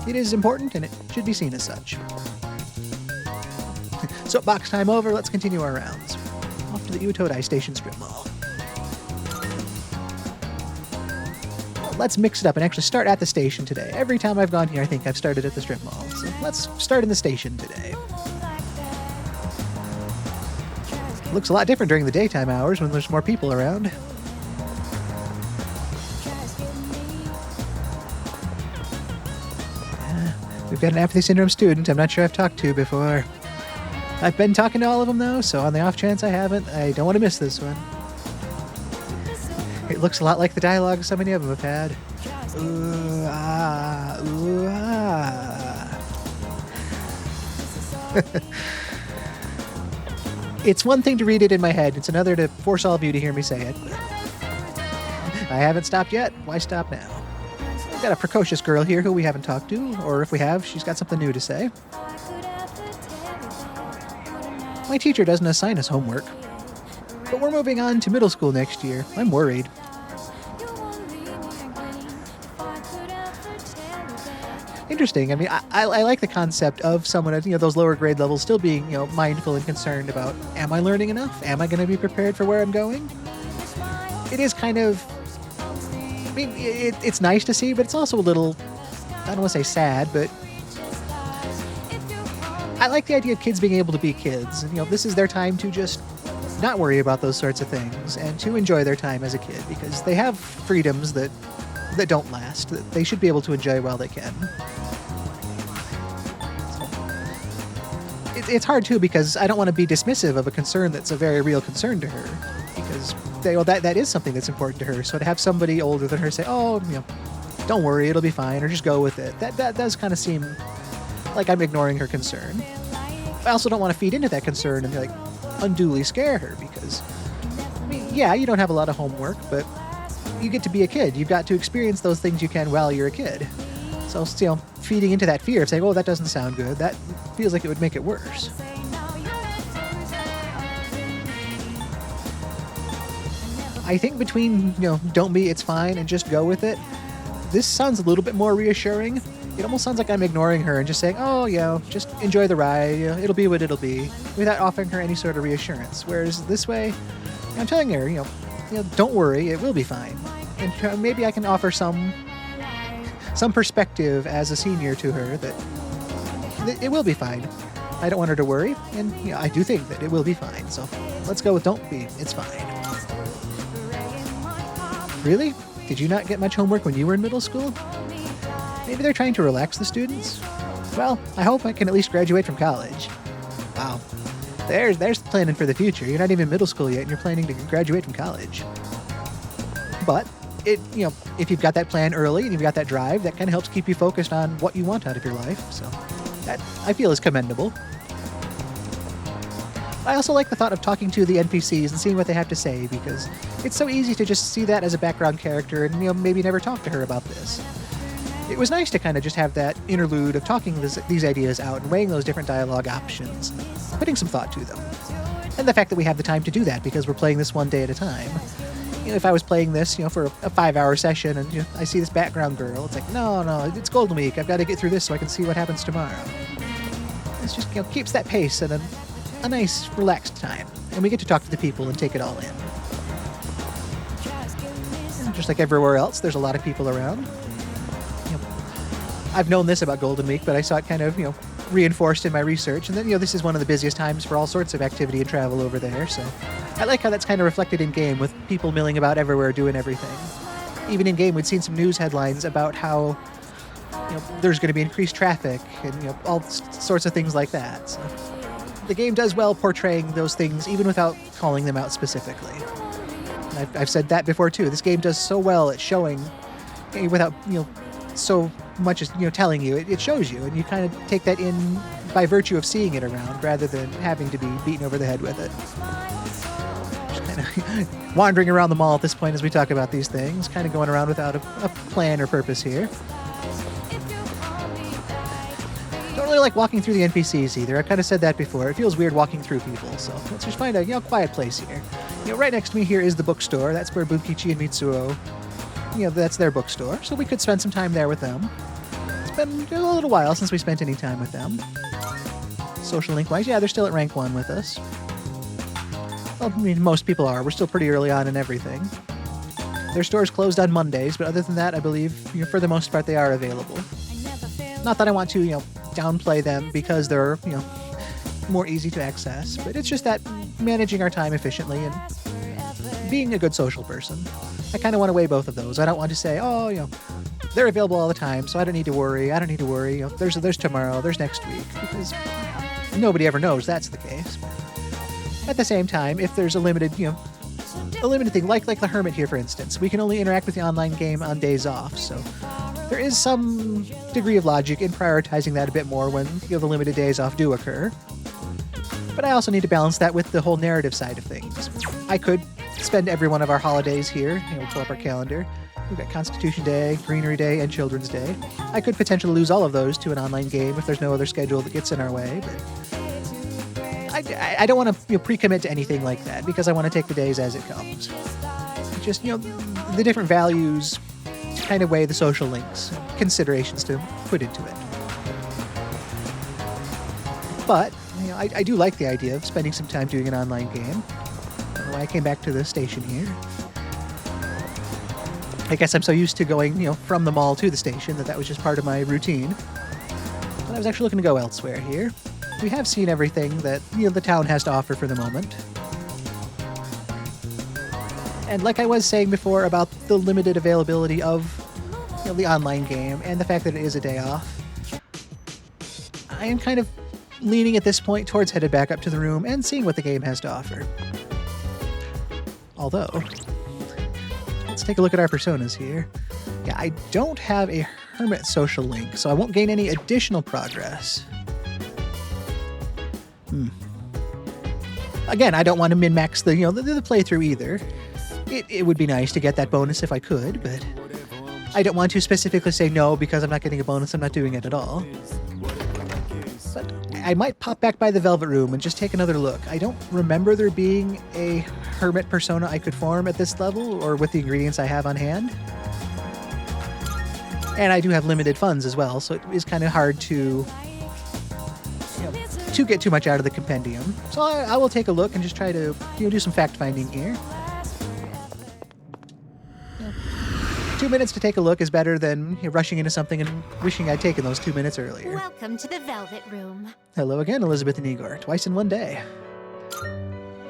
It is important, and it should be seen as such. Soapbox time over, let's continue our rounds. Off to the Iwatodai Station Strip Mall. Well, let's mix it up and actually start at the station today. Every time I've gone here, I think I've started at the strip mall. So let's start in the station today. Looks a lot different during the daytime hours when there's more people around. We've got an apathy syndrome student I'm not sure I've talked to before. I've been talking to all of them though, so on the off chance I haven't, I don't want to miss this one. It looks a lot like the dialogue so many of them have had. Ooh, ah, ooh, ah. It's one thing to read it in my head, it's another to force all of you to hear me say it. I haven't stopped yet, why stop now? We've got a precocious girl here who we haven't talked to, or if we have, she's got something new to say. My teacher doesn't assign us homework, but we're moving on to middle school next year. I'm worried. interesting. I mean, I like the concept of someone at those lower grade levels still being mindful and concerned about, am I learning enough? Am I going to be prepared for where I'm going? It is kind of, I mean, it's nice to see, but it's also a little, I don't want to say sad, but I like the idea of kids being able to be kids. And, this is their time to just not worry about those sorts of things and to enjoy their time as a kid, because they have freedoms that don't last, that they should be able to enjoy while they can. It's hard too, because I don't want to be dismissive of a concern that's a very real concern to her, because that is something that's important to her. So to have somebody older than her say, "Oh, don't worry, it'll be fine," or just go with it, that does kind of seem like I'm ignoring her concern. I also don't want to feed into that concern and unduly scare her, because I mean, yeah, you don't have a lot of homework, but you get to be a kid. You've got to experience those things you can while you're a kid. So, feeding into that fear of saying, "Oh, that doesn't sound good," that feels like it would make it worse. I think between, don't be, it's fine, and just go with it, this sounds a little bit more reassuring. It almost sounds like I'm ignoring her and just saying, "Oh, just enjoy the ride, it'll be what it'll be," without offering her any sort of reassurance. Whereas this way, I'm telling her, don't worry, it will be fine. And maybe I can offer some perspective as a senior to her that it will be fine. I don't want her to worry, and I do think that it will be fine. So let's go with don't be, it's fine. Really? Did you not get much homework when you were in middle school? Maybe they're trying to relax the students? Well, I hope I can at least graduate from college. Wow. There's planning for the future. You're not even in middle school yet, and you're planning to graduate from college. But if you've got that plan early and you've got that drive, that kind of helps keep you focused on what you want out of your life. So that, I feel, is commendable. I also like the thought of talking to the NPCs and seeing what they have to say, because it's so easy to just see that as a background character and maybe never talk to her about this. It was nice to kind of just have that interlude of talking these ideas out and weighing those different dialogue options, putting some thought to them. And the fact that we have the time to do that because we're playing this one day at a time. If I was playing this, for a 5-hour session and I see this background girl, it's like, no, it's Golden Week. I've got to get through this so I can see what happens tomorrow. It's just, keeps that pace and a nice, relaxed time. And we get to talk to the people and take it all in. And just like everywhere else, there's a lot of people around. I've known this about Golden Week, but I saw it kind of, reinforced in my research. And then, this is one of the busiest times for all sorts of activity and travel over there. So I like how that's kind of reflected in game, with people milling about everywhere doing everything. Even in game, we'd seen some news headlines about how, there's going to be increased traffic and, all sorts of things like that. So the game does well portraying those things, even without calling them out specifically. And I've said that before too. This game does so well at showing, without, so much as telling you, it shows you, and you kind of take that in by virtue of seeing it around rather than having to be beaten over the head with it. Just kind of wandering around the mall at this point as we talk about these things, kind of going around without a plan or purpose here. Don't really like walking through the NPCs either. I kind of said that before. It feels weird walking through people, so let's just find a quiet place here. Right next to me here is the bookstore. That's where Bunkichi and Mitsuo, that's their bookstore, so we could spend some time there with them. It's been a little while since we spent any time with them. Social link-wise, they're still at rank 1 with us. Well, I mean, most people are. We're still pretty early on in everything. Their store's closed on Mondays, but other than that, I believe, for the most part, they are available. Not that I want to, downplay them because they're, more easy to access, but it's just that managing our time efficiently and being a good social person. I kind of want to weigh both of those. I don't want to say, they're available all the time, so I don't need to worry. I don't need to worry. There's tomorrow, there's next week, because nobody ever knows that's the case. At the same time, if there's a limited thing, like the Hermit here, for instance, we can only interact with the online game on days off, so there is some degree of logic in prioritizing that a bit more when the limited days off do occur. But I also need to balance that with the whole narrative side of things. I could spend every one of our holidays here, pull up our calendar. We've got Constitution Day, Greenery Day, and Children's Day. I could potentially lose all of those to an online game if there's no other schedule that gets in our way, but I don't want to pre-commit to anything like that, because I want to take the days as it comes. Just, the different values kind of weigh the social links, considerations to put into it. But I do like the idea of spending some time doing an online game. I don't know why I came back to the station here. I guess I'm so used to going, from the mall to the station that was just part of my routine. But I was actually looking to go elsewhere here. We have seen everything that, the town has to offer for the moment. And like I was saying before about the limited availability of, the online game and the fact that it is a day off, I am kind of leaning at this point towards headed back up to the room and seeing what the game has to offer. Although, let's take a look at our personas here. Yeah, I don't have a hermit social link, so I won't gain any additional progress. Again, I don't want to min-max the playthrough either. It would be nice to get that bonus if I could, but I don't want to specifically say no because I'm not getting a bonus, I'm not doing it at all. But I might pop back by the Velvet Room and just take another look. I don't remember there being a hermit persona I could form at this level or with the ingredients I have on hand. And I do have limited funds as well, so it is kind of hard to get too much out of the compendium. So I will take a look and just try to do some fact-finding here. 2 minutes to take a look is better than rushing into something and wishing I'd taken those 2 minutes earlier. Welcome to the Velvet Room. Hello again, Elizabeth and Igor. Twice in one day.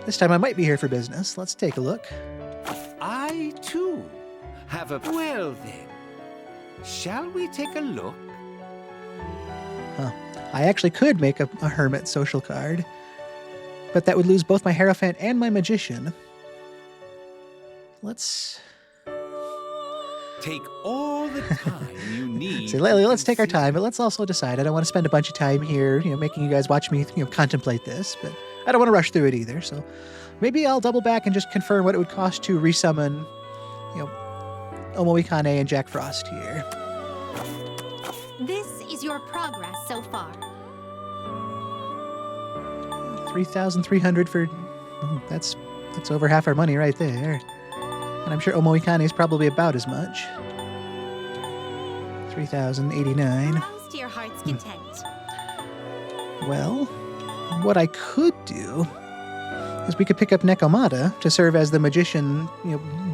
This time I might be here for business. Let's take a look. I, too, have a... Well, then. Shall we take a look? Huh. I actually could make a hermit social card, but that would lose both my Hierophant and my Magician. Let's... Take all the time you need. So let's take our time, but let's also decide. I don't want to spend a bunch of time here, making you guys watch me, contemplate this, but I don't want to rush through it either. So maybe I'll double back and just confirm what it would cost to resummon, Omoikane and Jack Frost here. This is your progress so far. 3,300 for... That's over half our money right there. And I'm sure Omoikane is probably about as much. 3,089. Close to your heart's content. Well, what I could do is we could pick up Nekomata to serve as the magician,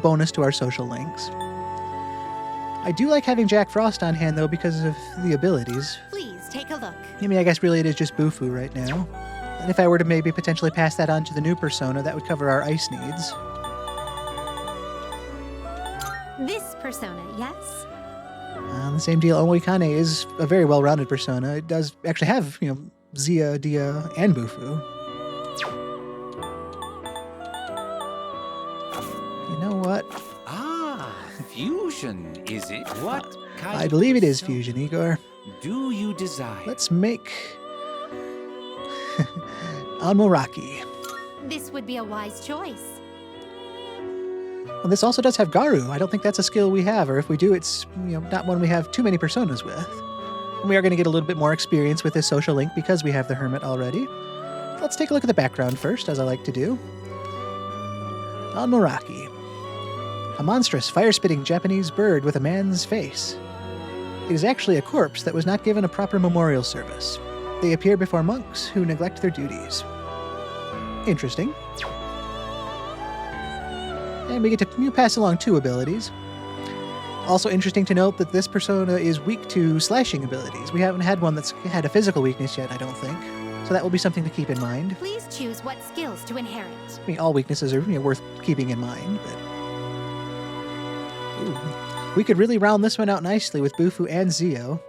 bonus to our social links. I do like having Jack Frost on hand, though, because of the abilities. Please take a look. I guess really it is just Bufu right now. And if I were to maybe potentially pass that on to the new persona, that would cover our ice needs. This persona, yes? The same deal, Omoikane is a very well-rounded persona. It does actually have, Zia, Dia, and Bufu. You know what? Ah, fusion, is it? What kind I of believe it is persona fusion, Igor. do you desire? Let's make... Anmoraki. This would be a wise choice. Well, this also does have Garu. I don't think that's a skill we have, or if we do, it's not one we have too many personas with. And we are going to get a little bit more experience with this social link because we have the Hermit already. Let's take a look at the background first, as I like to do. Anmoraki. A monstrous, fire-spitting Japanese bird with a man's face. It is actually a corpse that was not given a proper memorial service. They appear before monks who neglect their duties. Interesting. And we get to pass along 2 abilities. Also interesting to note that this persona is weak to slashing abilities. We haven't had one that's had a physical weakness yet, I don't think. So that will be something to keep in mind. Please choose what skills to inherit. All weaknesses are worth keeping in mind, but... Ooh. We could really round this one out nicely with Bufu and Zio,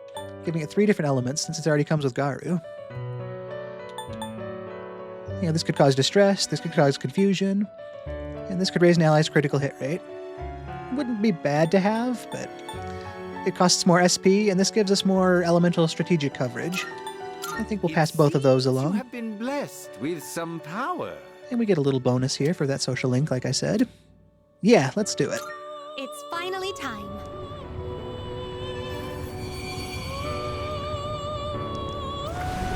giving it 3 different elements since it already comes with Garu. This could cause distress, this could cause confusion, and this could raise an ally's critical hit rate. Wouldn't be bad to have, but it costs more SP, and this gives us more elemental strategic coverage. I think we'll pass both of those You along. have been blessed with some power. And we get a little bonus here for that social link, like I said. Yeah, let's do it. It's finally time.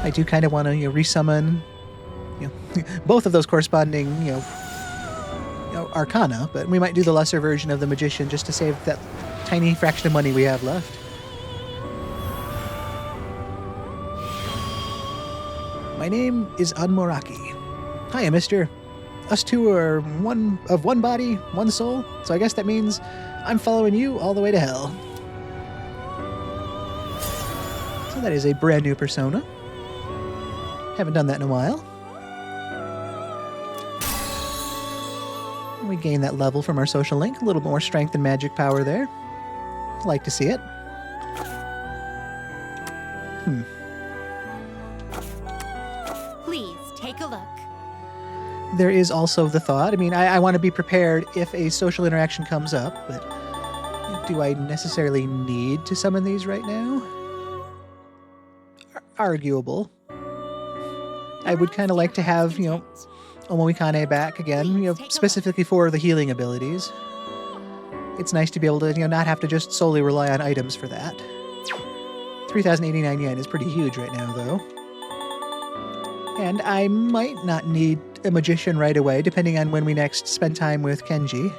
I do kind of want to, resummon, both of those corresponding, Arcana, but we might do the lesser version of the Magician just to save that tiny fraction of money we have left. My name is Unmoraki. Hiya, mister. Us two are one body, one soul, so I guess that means I'm following you all the way to hell. So that is a brand new persona. Haven't done that in a while. We gain that level from our social link, a little more strength and magic power there. Like to see it. Please take a look. There is also the thought, I want to be prepared if a social interaction comes up, but do I necessarily need to summon these right now? Arguable. I would kind of like to have, Omomikane back again, specifically for the healing abilities. It's nice to be able to, not have to just solely rely on items for that. 3,089 yen is pretty huge right now, though. And I might not need a magician right away, depending on when we next spend time with Kenji.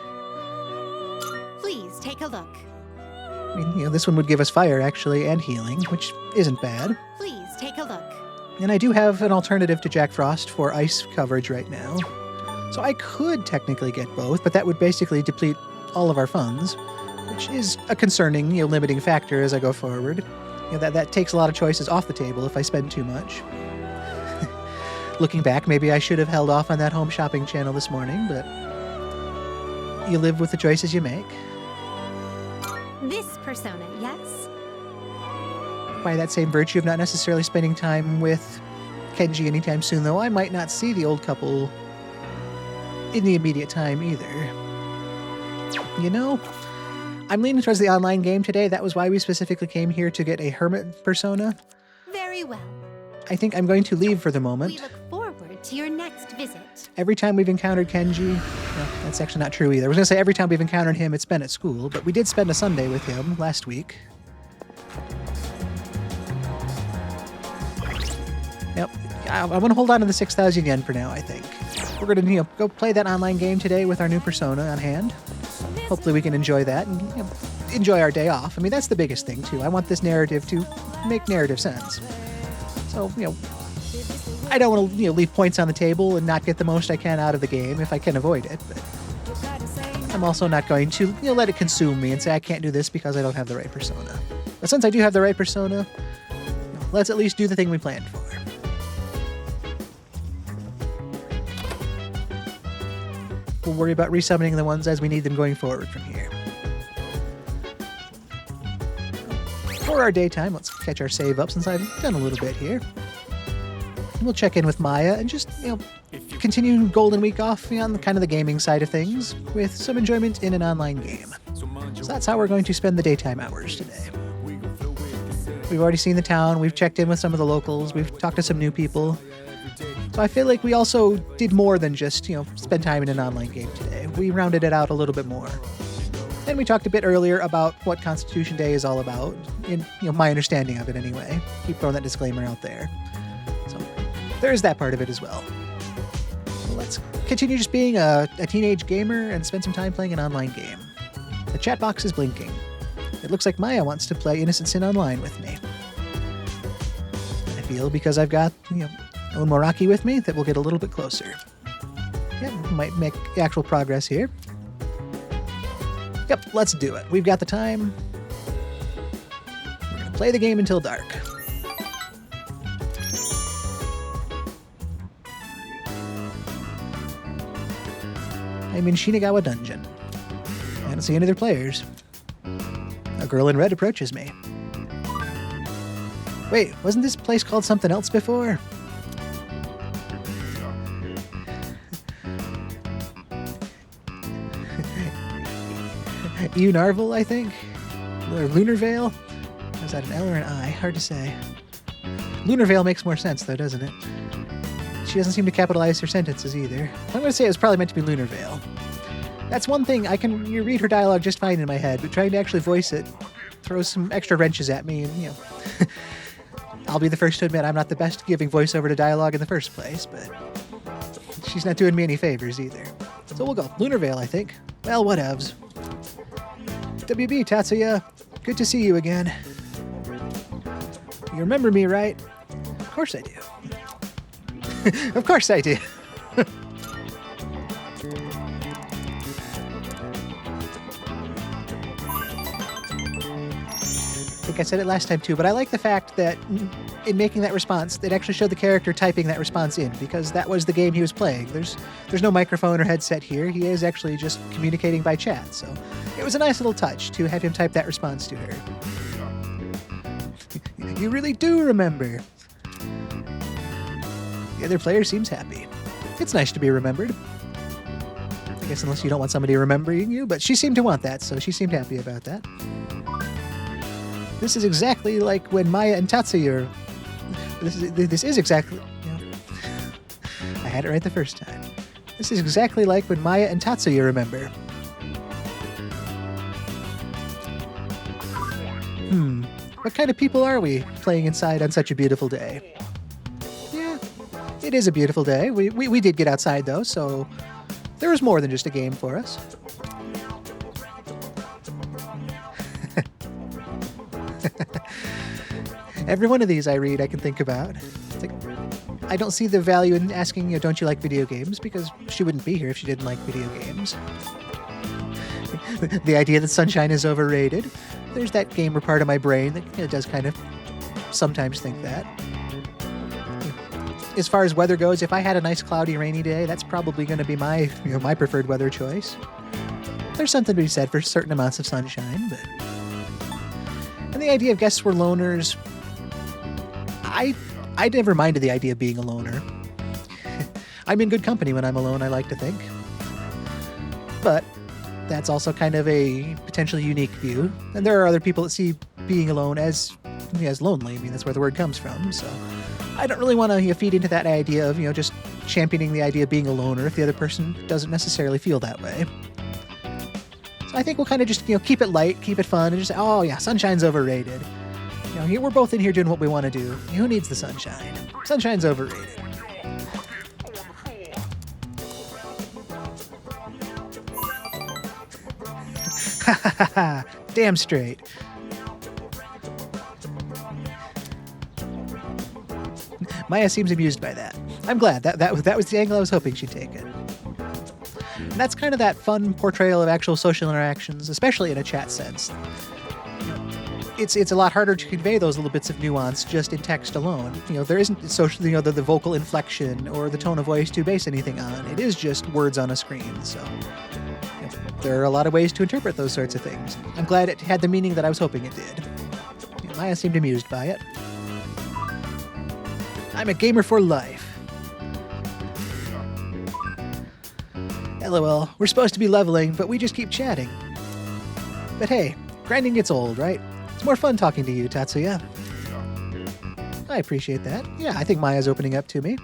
Please take a look. This one would give us fire, actually, and healing, which isn't bad. Please take a look. And I do have an alternative to Jack Frost for ice coverage right now. So I could technically get both, but that would basically deplete all of our funds, which is a concerning, limiting factor as I go forward. That takes a lot of choices off the table if I spend too much. Looking back, maybe I should have held off on that home shopping channel this morning, but you live with the choices you make. This persona, yes? By that same virtue of not necessarily spending time with Kenji anytime soon, though, I might not see the old couple in the immediate time either. I'm leaning towards the online game today. That was why we specifically came here to get a hermit persona. Very well. I think I'm going to leave for the moment. We look forward to your next visit. Every time we've encountered Kenji, no, that's actually not true either. I was going to say every time we've encountered him, it's been at school, but we did spend a Sunday with him last week. Yep, I want to hold on to the 6,000 yen for now, I think. We're going to go play that online game today with our new persona on hand. Hopefully we can enjoy that and enjoy our day off. That's the biggest thing, too. I want this narrative to make narrative sense. So, I don't want to leave points on the table and not get the most I can out of the game if I can avoid it. But I'm also not going to let it consume me and say I can't do this because I don't have the right persona. But since I do have the right persona, let's at least do the thing we planned for. We'll worry about resummoning the ones as we need them going forward from here. For our daytime, let's catch our save up since I've done a little bit here. We'll check in with Maya and just, continue Golden Week off on kind of the gaming side of things with some enjoyment in an online game. So that's how we're going to spend the daytime hours today. We've already seen the town, we've checked in with some of the locals, we've talked to some new people. So I feel like we also did more than just, spend time in an online game today. We rounded it out a little bit more. And we talked a bit earlier about what Constitution Day is all about, in my understanding of it anyway. Keep throwing that disclaimer out there. So there's that part of it as well. So let's continue just being a teenage gamer and spend some time playing an online game. The chat box is blinking. It looks like Maya wants to play Innocent Sin Online with me. I feel because I've got, Unmoraki with me that we'll get a little bit closer. Yep, might make actual progress here. Yep, let's do it. We've got the time. We're going to play the game until dark. I'm in Shinagawa Dungeon. I don't see any other players. A girl in red approaches me. Wait, wasn't this place called something else before? Narvel, I think? Or Lunarvale? Is that an L or an I? Hard to say. Lunarvale makes more sense, though, doesn't it? She doesn't seem to capitalize her sentences either. I'm going to say it was probably meant to be Lunarvale. That's one thing. I can read her dialogue just fine in my head, but trying to actually voice it throws some extra wrenches at me, and, I'll be the first to admit I'm not the best at giving voiceover to dialogue in the first place, but she's not doing me any favors either. So we'll go Lunarvale, I think. Well, whatevs. WB, Tatsuya. Good to see you again. You remember me, right? Of course I do. Of course I do. I think I said it last time too, but I like the fact that in making that response, it actually showed the character typing that response in, because that was the game he was playing. There's no microphone or headset here. He is actually just communicating by chat, so it was a nice little touch to have him type that response to her. You really do remember. The other player seems happy. It's nice to be remembered. I guess unless you don't want somebody remembering you, but she seemed to want that, so she seemed happy about that. This is exactly like when Maya and Tatsuya... This is exactly... Yeah. I had it right the first time. This is exactly like when Maya and Tatsuya remember. What kind of people are we playing inside on such a beautiful day? Yeah, it is a beautiful day. We did get outside though, so there was more than just a game for us. Every one of these I read, I can think about. It's like, I don't see the value in asking, don't you like video games? Because she wouldn't be here if she didn't like video games. The idea that sunshine is overrated. There's that gamer part of my brain that does kind of sometimes think that. As far as weather goes, if I had a nice cloudy, rainy day, that's probably going to be my my preferred weather choice. There's something to be said for certain amounts of sunshine, but... And the idea of guests were loners... I never minded the idea of being a loner. I'm in good company when I'm alone, I like to think. But that's also kind of a potentially unique view. And there are other people that see being alone as lonely. I mean, that's where the word comes from. So I don't really want to feed into that idea of, just championing the idea of being a loner if the other person doesn't necessarily feel that way. So I think we'll kind of just, keep it light, keep it fun, and just say, oh yeah, sunshine's overrated. We're both in here doing what we want to do. Who needs the sunshine? Sunshine's overrated. Ha ha ha ha! Damn straight. Maya seems amused by that. I'm glad. That was the angle I was hoping she'd take it. And that's kind of that fun portrayal of actual social interactions, especially in a chat sense. It's a lot harder to convey those little bits of nuance just in text alone. There isn't social, the vocal inflection or the tone of voice to base anything on. It is just words on a screen. So there are a lot of ways to interpret those sorts of things. I'm glad it had the meaning that I was hoping it did. Maya seemed amused by it. I'm a gamer for life. LOL, we're supposed to be leveling, but we just keep chatting. But hey, grinding gets old, right? It's more fun talking to you, Tatsuya. I appreciate that. Yeah, I think Maya's opening up to me.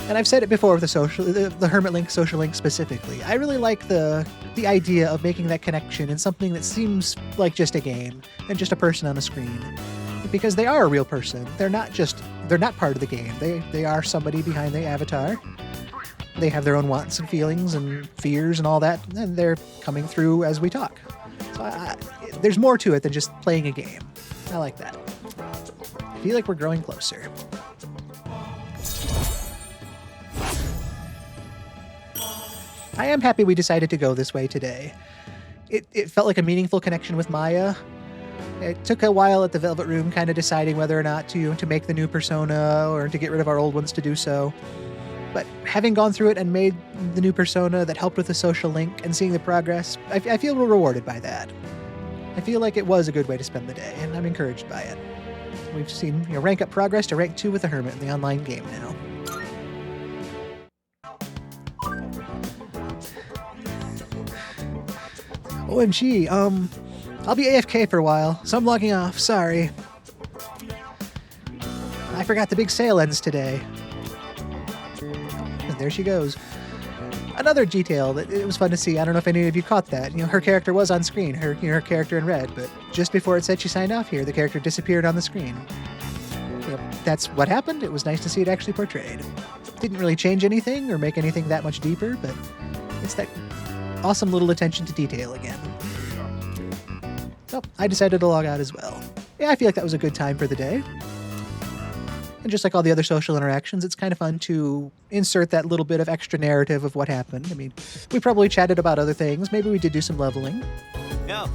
And I've said it before with the Hermit Link social link specifically. I really like the idea of making that connection in something that seems like just a game and just a person on a screen. Because they are a real person. They're not part of the game. They are somebody behind the avatar. They have their own wants and feelings and fears and all that, and they're coming through as we talk. So there's more to it than just playing a game. I like that. I feel like we're growing closer. I am happy we decided to go this way today. It felt like a meaningful connection with Maya. It took a while at the Velvet Room kind of deciding whether or not to make the new persona or to get rid of our old ones to do so. But having gone through it and made the new persona that helped with the social link and seeing the progress, I feel rewarded by that. I feel like it was a good way to spend the day, and I'm encouraged by it. We've seen rank up progress to rank 2 with the Hermit in the online game now. OMG, I'll be AFK for a while, so I'm logging off, sorry. I forgot the big sale ends today. And there she goes. Another detail that it was fun to see, I don't know if any of you caught that, her character was on screen, her character in red, but just before it said she signed off here, the character disappeared on the screen. That's what happened. It was nice to see it actually portrayed. Didn't really change anything or make anything that much deeper, but it's that awesome little attention to detail again. So I decided to log out as well. Yeah, I feel like that was a good time for the day. And just like all the other social interactions, it's kind of fun to insert that little bit of extra narrative of what happened. I mean, we probably chatted about other things. Maybe we did do some leveling. No.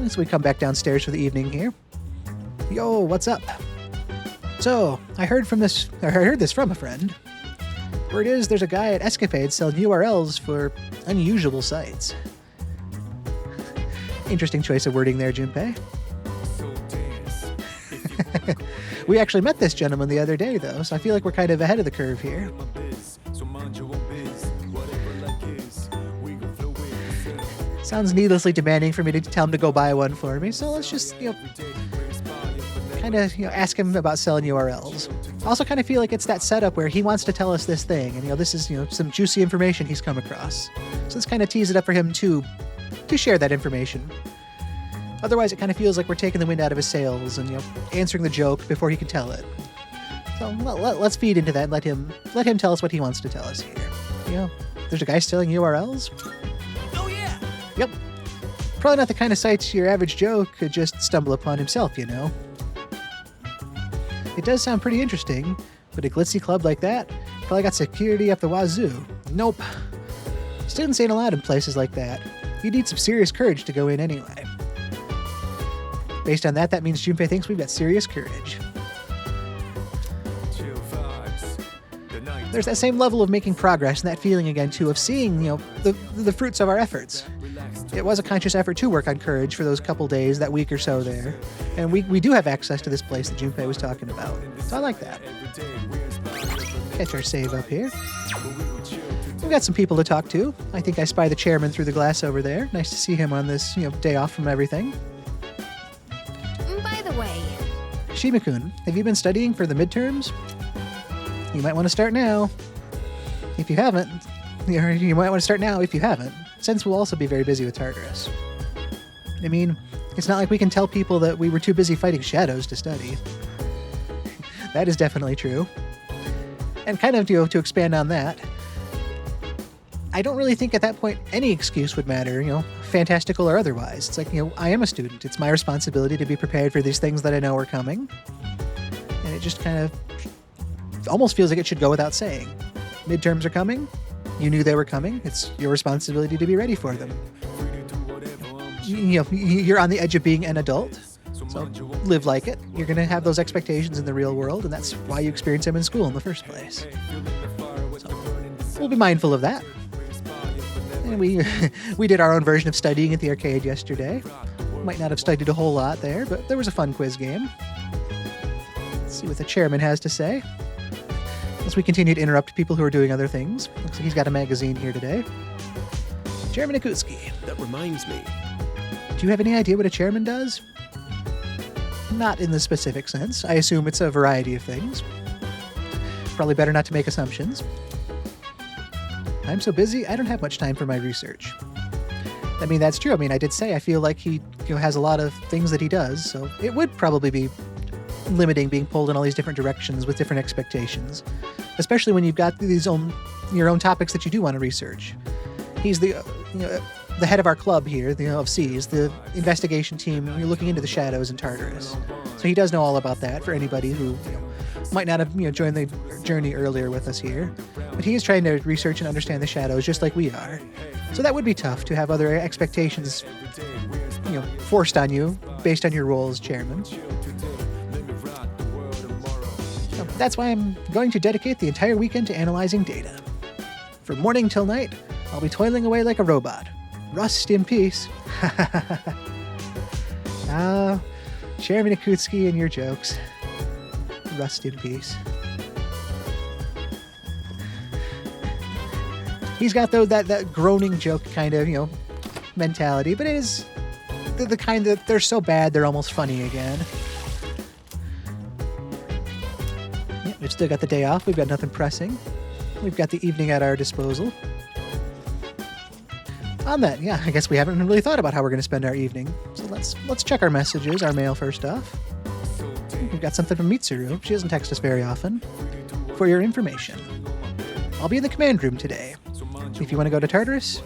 So we come back downstairs for the evening here. Yo, what's up? So, I heard this from a friend. Word is there's a guy at Escapade selling URLs for unusual sites. Interesting choice of wording there, Junpei. We actually met this gentleman the other day, though, so I feel like we're kind of ahead of the curve here. Sounds needlessly demanding for me to tell him to go buy one for me, so let's just, kind of, ask him about selling URLs. I also kind of feel like it's that setup where he wants to tell us this thing, and, this is, some juicy information he's come across. So let's kind of tease it up for him to share that information. Otherwise, it kind of feels like we're taking the wind out of his sails and, answering the joke before he can tell it. So let's feed into that and let him tell us what he wants to tell us here. There's a guy selling URLs? Oh yeah. Yep. Probably not the kind of sites your average Joe could just stumble upon himself, It does sound pretty interesting, but a glitzy club like that probably got security up the wazoo. Nope. Students ain't allowed in places like that. You need some serious courage to go in anyway. Based on that means Junpei thinks we've got serious courage. There's that same level of making progress and that feeling again, too, of seeing, the fruits of our efforts. It was a conscious effort to work on courage for those couple days, that week or so there. And we do have access to this place that Junpei was talking about. So I like that. Catch our save up here. We've got some people to talk to. I think I spy the chairman through the glass over there. Nice to see him on this, day off from everything. By the way, Shima-kun, have you been studying for the midterms? You might want to start now. If you haven't, you might want to start now if you haven't, since we'll also be very busy with Tartarus. I mean, it's not like we can tell people that we were too busy fighting shadows to study. That is definitely true. And kind of to expand on that, I don't really think at that point any excuse would matter, fantastical or otherwise. It's like, I am a student. It's my responsibility to be prepared for these things that I know are coming. And it just kind of almost feels like it should go without saying. Midterms are coming. You knew they were coming. It's your responsibility to be ready for them. You're on the edge of being an adult, so live like it. You're going to have those expectations in the real world, and that's why you experience them in school in the first place. So we'll be mindful of that. And we did our own version of studying at the arcade yesterday. Might not have studied a whole lot there, but there was a fun quiz game. Let's see what the chairman has to say. As we continue to interrupt people who are doing other things. Looks like he's got a magazine here today. Chairman Akutsuki. That reminds me. Do you have any idea what a chairman does? Not in the specific sense. I assume it's a variety of things. Probably better not to make assumptions. I'm so busy, I don't have much time for my research. I mean, that's true. I mean, I did say I feel like he has a lot of things that he does, so it would probably be limiting being pulled in all these different directions with different expectations, especially when you've got your own topics that you do want to research. He's the head of our club here, of C's, the investigation team. You're looking into the shadows in Tartarus, so he does know all about that. For anybody who might not have joined the journey earlier with us here, but he is trying to research and understand the shadows just like we are. So that would be tough to have other expectations, forced on you based on your role as chairman. That's why I'm going to dedicate the entire weekend to analyzing data. From morning till night, I'll be toiling away like a robot. Rust in peace. Chairman Akutsuki and your jokes. Rust in peace. He's got that groaning joke kind of, mentality, but it is the kind that they're so bad they're almost funny again. We've still got the day off. We've got nothing pressing. We've got the evening at our disposal. On that, I guess we haven't really thought about how we're going to spend our evening. So let's check our messages, our mail first off. We've got something from Mitsuru. She doesn't text us very often. For your information, I'll be in the command room today. If you want to go to Tartarus,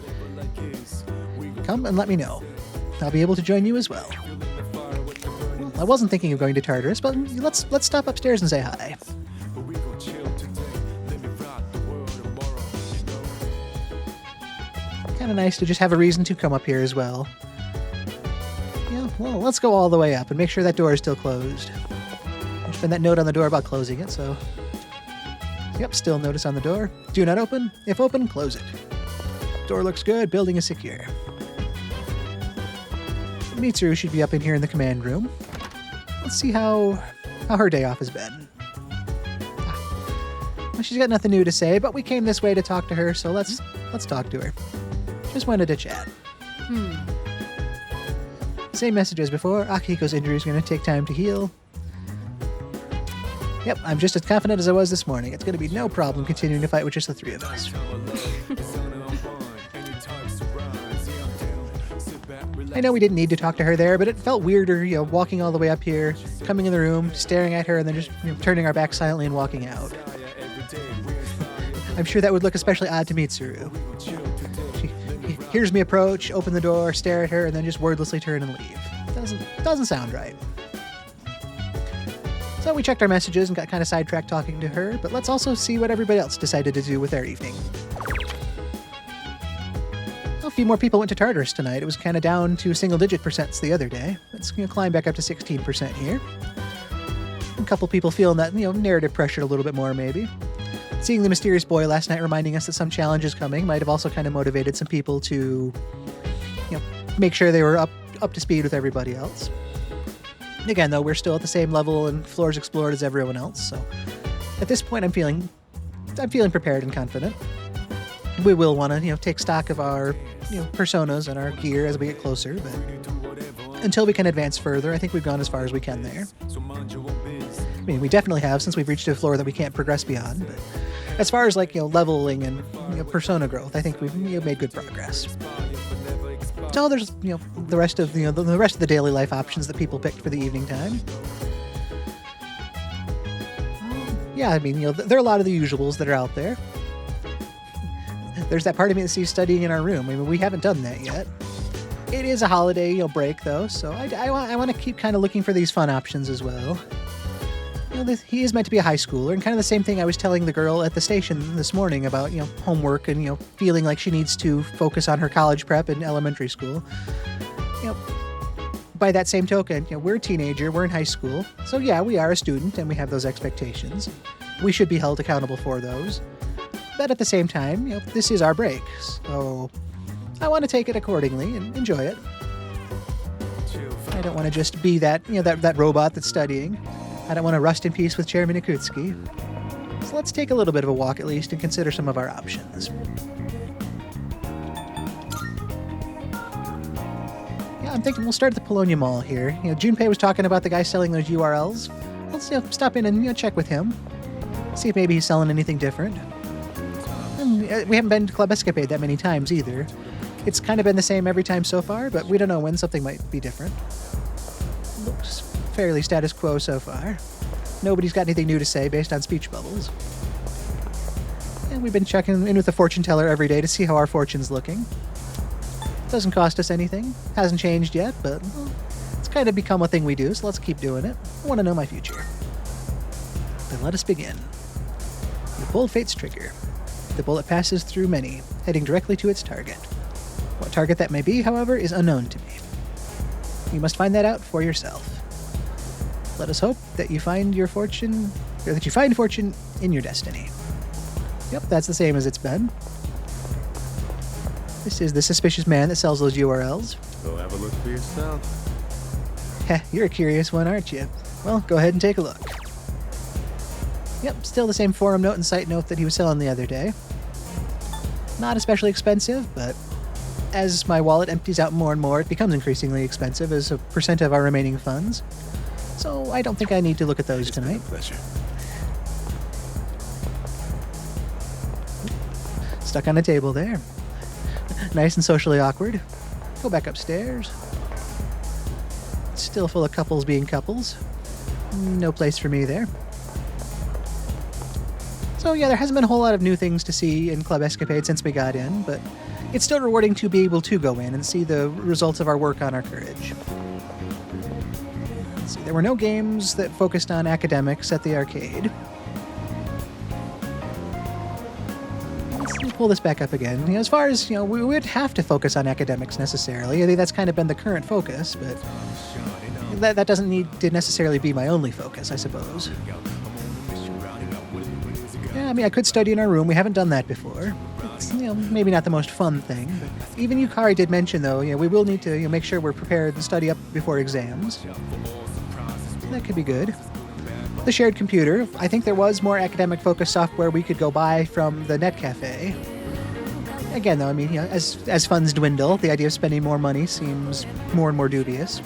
come and let me know. I'll be able to join you as well. I wasn't thinking of going to Tartarus, but let's stop upstairs and say hi. Kind of nice to just have a reason to come up here as well. Yeah, well, let's go all the way up and make sure that door is still closed. There's been that note on the door about closing it, so... Yep, still notice on the door. Do not open. If open, close it. Door looks good. Building is secure. Mitsuru should be up in here in the command room. Let's see how her day off has been. Well, she's got nothing new to say, but we came this way to talk to her, so let's talk to her. Just wanted to chat. Same message as before. Akihiko's injury is going to take time to heal. Yep, I'm just as confident as I was this morning. It's going to be no problem continuing to fight with just the three of us. I know we didn't need to talk to her there, but it felt weirder, walking all the way up here, coming in the room, staring at her, and then just turning our back silently and walking out. I'm sure that would look especially odd to Mitsuru. She hears me approach, open the door, stare at her, and then just wordlessly turn and leave. Doesn't sound right. So we checked our messages and got kind of sidetracked talking to her, but let's also see what everybody else decided to do with their evening. A few more people went to Tartarus tonight. It was kind of down to single-digit percents the other day. Let's climb back up to 16% here. A couple people feeling that, narrative pressure a little bit more, maybe. Seeing the mysterious boy last night reminding us that some challenge is coming might have also kind of motivated some people to, make sure they were up to speed with everybody else. Again, though, we're still at the same level and floors explored as everyone else, so at this point I'm feeling prepared and confident. We will want to, take stock of our, personas and our gear as we get closer, but until we can advance further, I think we've gone as far as we can there. I mean, we definitely have, since we've reached a floor that we can't progress beyond, but as far as, leveling and, persona growth, I think we've made good progress. So there's, the rest of the daily life options that people picked for the evening time. Yeah, I mean, there are a lot of the usuals that are out there. There's that part of me that sees studying in our room. I mean, we haven't done that yet. It is a holiday, break though, so I want to keep kind of looking for these fun options as well. He is meant to be a high schooler, and kind of the same thing I was telling the girl at the station this morning about, homework and, feeling like she needs to focus on her college prep in elementary school. By that same token, we're a teenager, we're in high school, so yeah, we are a student and we have those expectations. We should be held accountable for those. But at the same time, this is our break, so I want to take it accordingly and enjoy it. I don't want to just be that, that robot that's studying. I don't want to rust in peace with Chairman Ikutsuki. So let's take a little bit of a walk at least and consider some of our options. Yeah, I'm thinking we'll start at the Polonia Mall here. Junpei was talking about the guy selling those URLs. Let's stop in and check with him. See if maybe he's selling anything different. And we haven't been to Club Escapade that many times either. It's kind of been the same every time so far, but we don't know when something might be different. Looks fairly status quo so far. Nobody's got anything new to say based on speech bubbles. And we've been checking in with the fortune teller every day to see how our fortune's looking. Doesn't cost us anything. Hasn't changed yet, but it's kind of become a thing we do, so let's keep doing it. I want to know my future. Then let us begin. You pull Fate's trigger. The bullet passes through many, heading directly to its target. What target that may be, however, is unknown to me. You must find that out for yourself. Let us hope that you find your fortune, or that you find fortune in your destiny. Yep, that's the same as it's been. This is the suspicious man that sells those URLs. Go have a look for yourself. Heh, you're a curious one, aren't you? Well, go ahead and take a look. Yep, still the same forum note and site note that he was selling the other day. Not especially expensive, but as my wallet empties out more and more, it becomes increasingly expensive as a percent of our remaining funds. So I don't think I need to look at those tonight. Pleasure. Stuck on a table there. Nice and socially awkward. Go back upstairs. Still full of couples being couples. No place for me there. So yeah, there hasn't been a whole lot of new things to see in Club Escapade since we got in, but it's still rewarding to be able to go in and see the results of our work on our courage. Let's see, there were no games that focused on academics at the arcade. Let's pull this back up again. You know, as far as, we would have to focus on academics necessarily. I think that's kind of been the current focus, but that doesn't need to necessarily be my only focus, I suppose. Yeah, I mean, I could study in our room. We haven't done that before. It's, maybe not the most fun thing, but even Yukari did mention, though, we will need to make sure we're prepared and study up before exams. That could be good. The shared computer. I think there was more academic-focused software we could go buy from the Net Cafe. Again, though, I mean, as funds dwindle, the idea of spending more money seems more and more dubious.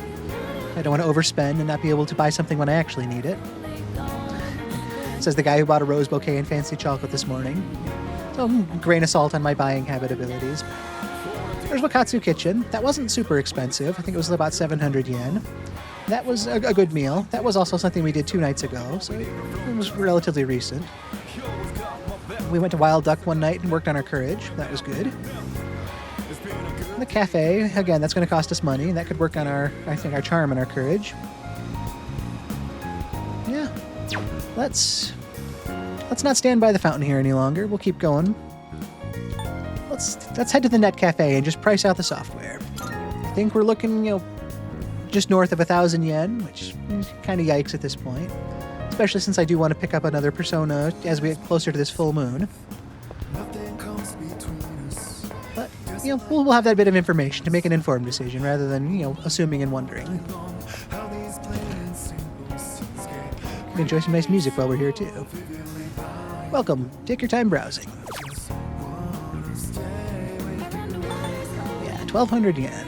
I don't want to overspend and not be able to buy something when I actually need it. Says the guy who bought a rose bouquet and fancy chocolate this morning. So, grain of salt on my buying habit abilities. There's Wakatsu Kitchen. That wasn't super expensive. I think it was about 700 yen. That was a good meal. That was also something we did 2 nights ago, so it was relatively recent. We went to Wild Duck one night and worked on our courage. That was good. The cafe, again, that's going to cost us money. That could work on our charm and our courage. Yeah. Let's not stand by the fountain here any longer. We'll keep going. Let's head to the Net Cafe and just price out the software. I think we're looking, just north of 1,000 yen, which is kind of yikes at this point. Especially since I do want to pick up another Persona as we get closer to this full moon. But, we'll have that bit of information to make an informed decision rather than, assuming and wondering. We enjoy some nice music while we're here, too. Welcome. Take your time browsing. Yeah, 1,200 yen.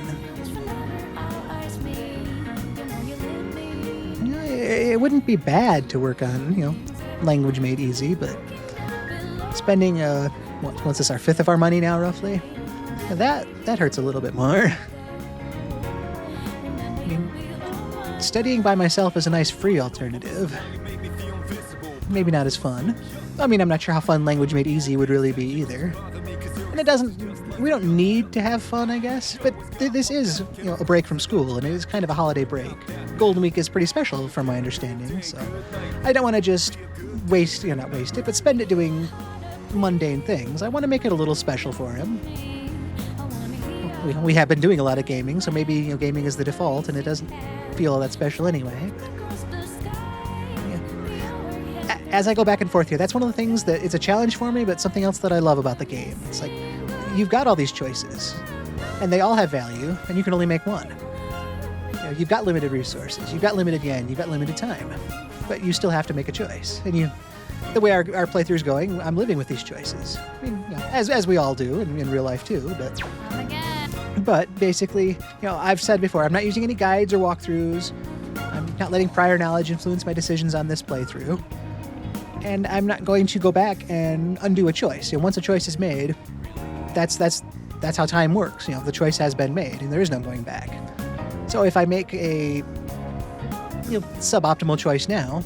It wouldn't be bad to work on, language made easy, but spending, what's this, our 5th of our money now, roughly? That hurts a little bit more. I mean, studying by myself is a nice free alternative. Maybe not as fun. I mean, I'm not sure how fun language made easy would really be either. And we don't need to have fun, I guess, but this is, a break from school, and it is kind of a holiday break. Golden Week is pretty special from my understanding, so I don't want to just not waste it, but spend it doing mundane things. I want to make it a little special for him. We have been doing a lot of gaming, so maybe, gaming is the default, and it doesn't feel all that special anyway. As I go back and forth here, that's one of the things that it's a challenge for me, but something else that I love about the game. It's like, you've got all these choices, and they all have value, and you can only make one. You've got limited resources, you've got limited yen, you've got limited time, but you still have to make a choice. And the way our playthrough's going, I'm living with these choices. I mean, as we all do in real life too, but basically, I've said before, I'm not using any guides or walkthroughs. I'm not letting prior knowledge influence my decisions on this playthrough. And I'm not going to go back and undo a choice. Once a choice is made, that's how time works. The choice has been made, and there is no going back. So if I make a suboptimal choice now,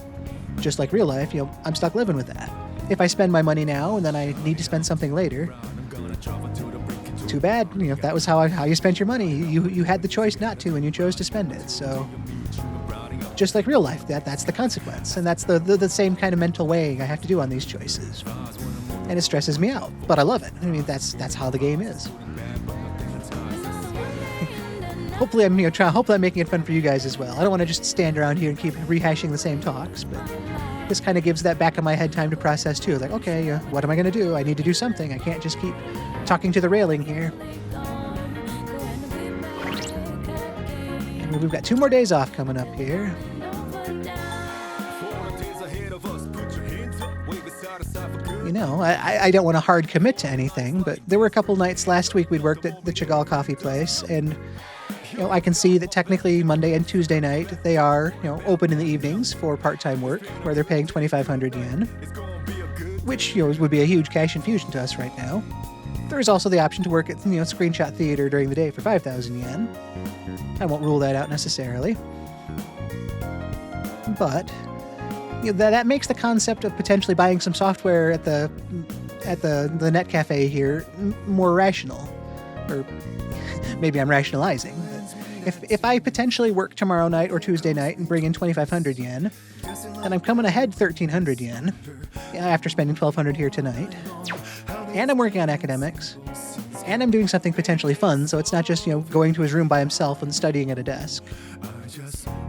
just like real life, I'm stuck living with that. If I spend my money now and then I need to spend something later, too bad. That was how you spent your money. You had the choice not to, and you chose to spend it. So. Just like real life, that's the consequence. And that's the same kind of mental weighing I have to do on these choices. And it stresses me out, but I love it. I mean, that's how the game is. Hopefully I'm making it fun for you guys as well. I don't want to just stand around here and keep rehashing the same talks, but this kind of gives that back of my head time to process too. Like, okay, what am I going to do? I need to do something. I can't just keep talking to the railing here. We've got 2 more days off coming up here. I don't want to hard commit to anything, but there were a couple nights last week we'd worked at the Chagall Coffee Place, and I can see that technically Monday and Tuesday night they are open in the evenings for part-time work, where they're paying 2,500 yen, which would be a huge cash infusion to us right now. There's also the option to work at Screenshot Theater during the day for 5,000 yen. I won't rule that out necessarily. But that makes the concept of potentially buying some software at the Net Cafe here more rational. Or maybe I'm rationalizing. If I potentially work tomorrow night or Tuesday night and bring in 2,500 yen, then I'm coming ahead 1,300 yen after spending 1,200 here tonight. And I'm working on academics. And I'm doing something potentially fun, so it's not just, going to his room by himself and studying at a desk.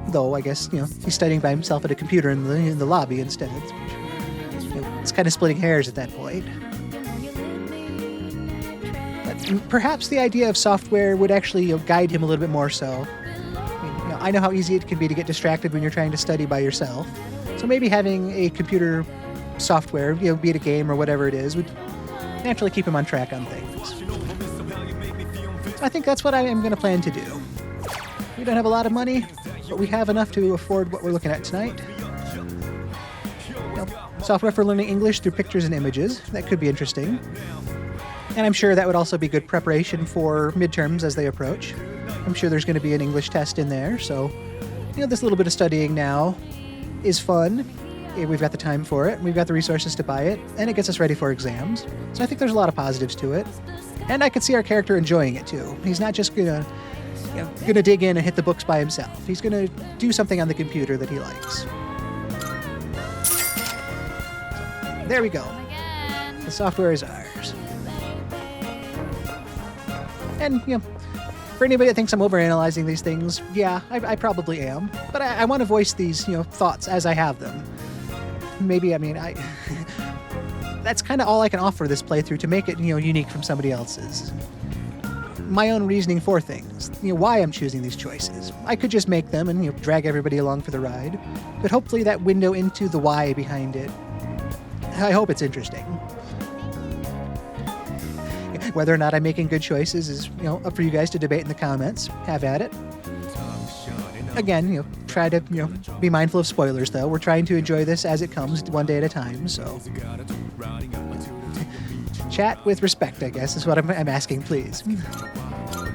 Though, I guess, he's studying by himself at a computer in the lobby instead. It's kind of splitting hairs at that point. But perhaps the idea of software would actually guide him a little bit more so. I know how easy it can be to get distracted when you're trying to study by yourself. So maybe having a computer software, be it a game or whatever it is, would naturally keep him on track on things. So I think that's what I am going to plan to do. We don't have a lot of money, but we have enough to afford what we're looking at tonight. Software for learning English through pictures and images. That could be interesting. And I'm sure that would also be good preparation for midterms as they approach. I'm sure there's going to be an English test in there, so this little bit of studying now is fun. We've got the time for it, we've got the resources to buy it, and it gets us ready for exams. So I think there's a lot of positives to it. And I could see our character enjoying it too. He's not just gonna dig in and hit the books by himself. He's gonna do something on the computer that he likes. There we go. The software is ours. And, for anybody that thinks I'm overanalyzing these things, yeah, I probably am. But I want to voice these, thoughts as I have them. Maybe, that's kind of all I can offer this playthrough to make it, unique from somebody else's. My own reasoning for things, why I'm choosing these choices. I could just make them and, drag everybody along for the ride. But hopefully that window into the why behind it, I hope it's interesting. Whether or not I'm making good choices is, up for you guys to debate in the comments. Have at it. Again, try to, be mindful of spoilers, though. We're trying to enjoy this as it comes, one day at a time, so... Chat with respect, I guess, is what I'm asking, please.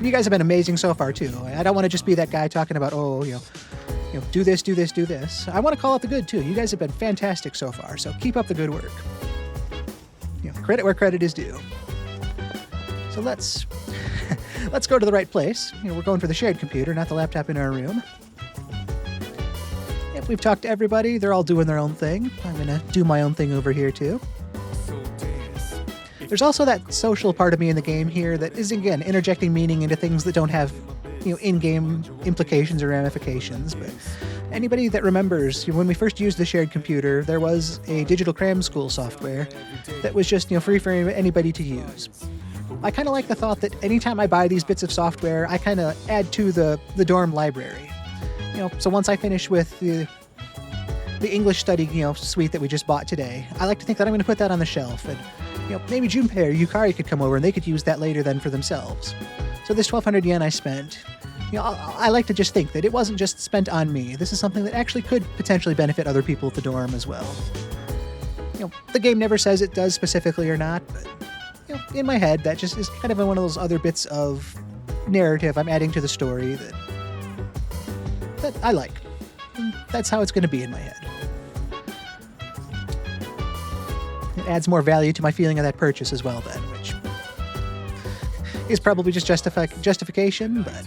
You guys have been amazing so far, too. I don't want to just be that guy talking about, do this, do this, do this. I want to call out the good, too. You guys have been fantastic so far, so keep up the good work. Credit where credit is due. So let's go to the right place. We're going for the shared computer, not the laptop in our room. If we've talked to everybody, they're all doing their own thing. I'm going to do my own thing over here, too. There's also that social part of me in the game here that is, again, interjecting meaning into things that don't have, in-game implications or ramifications. But anybody that remembers, when we first used the shared computer, there was a digital cram school software that was just, free for anybody to use. I kind of like the thought that anytime I buy these bits of software, I kind of add to the dorm library. So once I finish with the English study, suite that we just bought today, I like to think that I'm going to put that on the shelf, and maybe Junpei or Yukari could come over and they could use that later then for themselves. So this 1,200 yen I spent, I like to just think that it wasn't just spent on me. This is something that actually could potentially benefit other people at the dorm as well. The game never says it does specifically or not, but in my head, that just is kind of one of those other bits of narrative I'm adding to the story that I like. And that's how it's going to be in my head. It adds more value to my feeling of that purchase as well then, which is probably just justification, but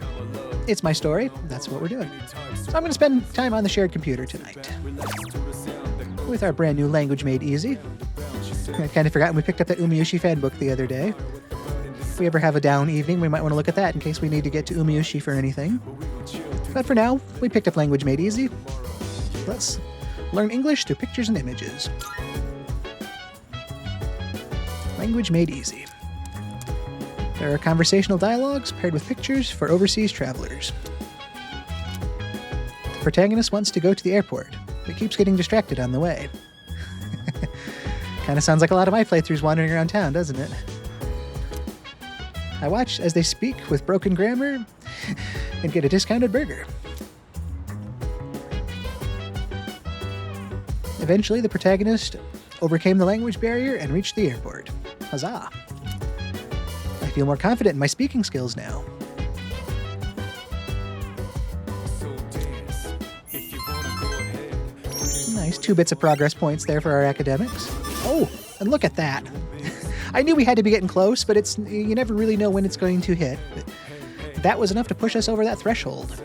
it's my story. That's what we're doing. So I'm going to spend time on the shared computer tonight with our brand new Language Made Easy. I kind of forgot we picked up that Umiushi fan book the other day. If we ever have a down evening, we might want to look at that in case we need to get to Umiushi for anything. But for now, we picked up Language Made Easy. Let's learn English through pictures and images. Language Made Easy. There are conversational dialogues paired with pictures for overseas travelers. The protagonist wants to go to the airport, but keeps getting distracted on the way. Kind of sounds like a lot of my playthroughs wandering around town, doesn't it? I watch as they speak with broken grammar and get a discounted burger. Eventually, the protagonist overcame the language barrier and reached the airport. Huzzah! I feel more confident in my speaking skills now. Nice, 2 bits of progress points there for our academics. Oh, and look at that. I knew we had to be getting close, but you never really know when it's going to hit. But that was enough to push us over that threshold.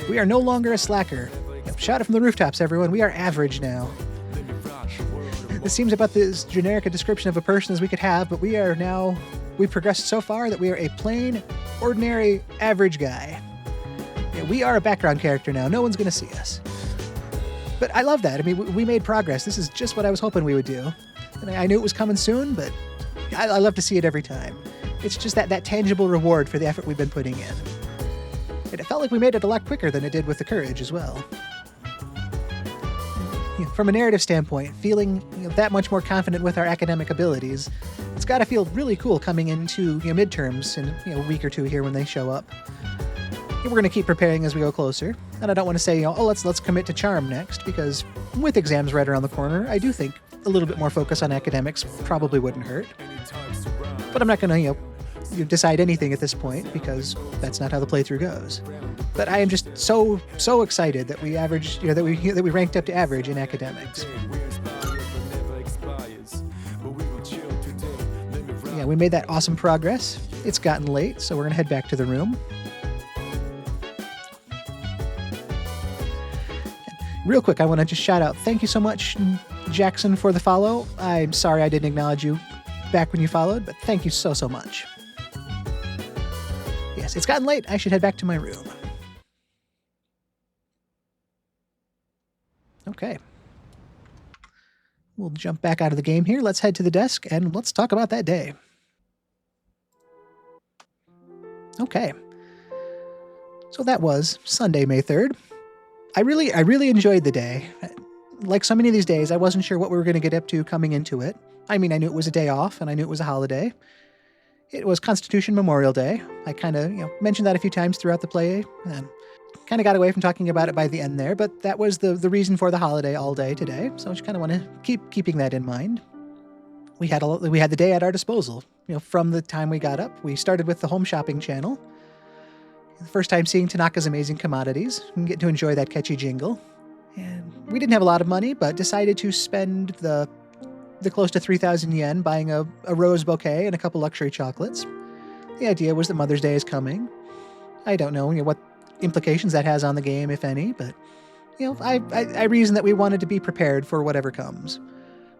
We are no longer a slacker. Shout it from the rooftops, everyone. We are average now. This seems about as generic a description of a person as we could have, but we've progressed so far that we are a plain, ordinary, average guy. Yeah, we are a background character now. No one's going to see us. But I love that. I mean, we made progress. This is just what I was hoping we would do. And I knew it was coming soon, but I love to see it every time. It's just that tangible reward for the effort we've been putting in. And it felt like we made it a lot quicker than it did with the courage as well. From a narrative standpoint, feeling that much more confident with our academic abilities, it's got to feel really cool coming into midterms in a week or two here when they show up. We're going to keep preparing as we go closer, and I don't want to say let's commit to charm next, because with exams right around the corner, I do think a little bit more focus on academics probably wouldn't hurt. But I'm not going to decide anything at this point, because that's not how the playthrough goes. But I am just so excited that we averaged, that we ranked up to average in academics. Yeah, we made that awesome progress. It's gotten late, so we're gonna head back to the room. Real quick, I want to just shout out, thank you so much, Jackson, for the follow. I'm sorry I didn't acknowledge you back when you followed, but thank you so much. Yes, it's gotten late. I should head back to my room. Okay. We'll jump back out of the game here. Let's head to the desk and let's talk about that day. Okay. So that was Sunday, May 3rd. I really enjoyed the day. Like so many of these days, I wasn't sure what we were going to get up to coming into it. I mean, I knew it was a day off and I knew it was a holiday. It was Constitution Memorial Day. I kind of, mentioned that a few times throughout the play and kind of got away from talking about it by the end there, but that was the reason for the holiday all day today. So I just kind of want to keeping that in mind. We had the day at our disposal. From the time we got up, we started with the home shopping channel. The first time seeing Tanaka's Amazing Commodities and get to enjoy that catchy jingle. And we didn't have a lot of money, but decided to spend the close to 3,000 yen buying a rose bouquet and a couple luxury chocolates. The idea was that Mother's Day is coming. I don't know, what implications that has on the game, if any, but I reasoned that we wanted to be prepared for whatever comes.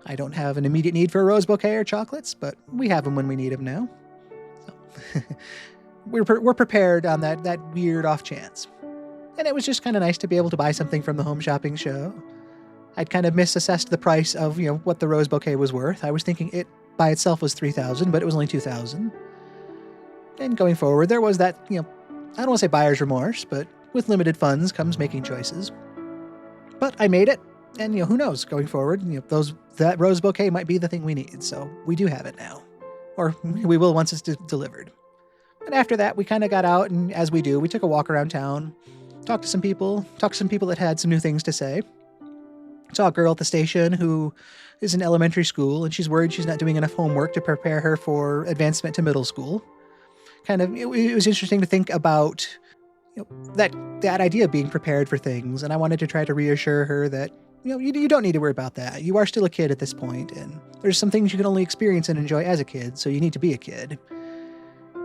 I don't have an immediate need for a rose bouquet or chocolates, but we have them when we need them now. So we're prepared on that weird off chance. And it was just kind of nice to be able to buy something from the home shopping show. I'd kind of misassessed the price of, what the rose bouquet was worth. I was thinking it by itself was 3,000, but it was only 2,000. And going forward, there was that, I don't want to say buyer's remorse, but with limited funds comes making choices. But I made it, and who knows, going forward, that rose bouquet might be the thing we need, so we do have it now. Or we will once it's delivered. And after that, we kind of got out, and as we do, we took a walk around town, talked to some people that had some new things to say. Saw a girl at the station who is in elementary school, and she's worried she's not doing enough homework to prepare her for advancement to middle school. It was interesting to think about that idea of being prepared for things, and I wanted to try to reassure her that you don't need to worry about that. You are still a kid at this point, and there's some things you can only experience and enjoy as a kid, so you need to be a kid.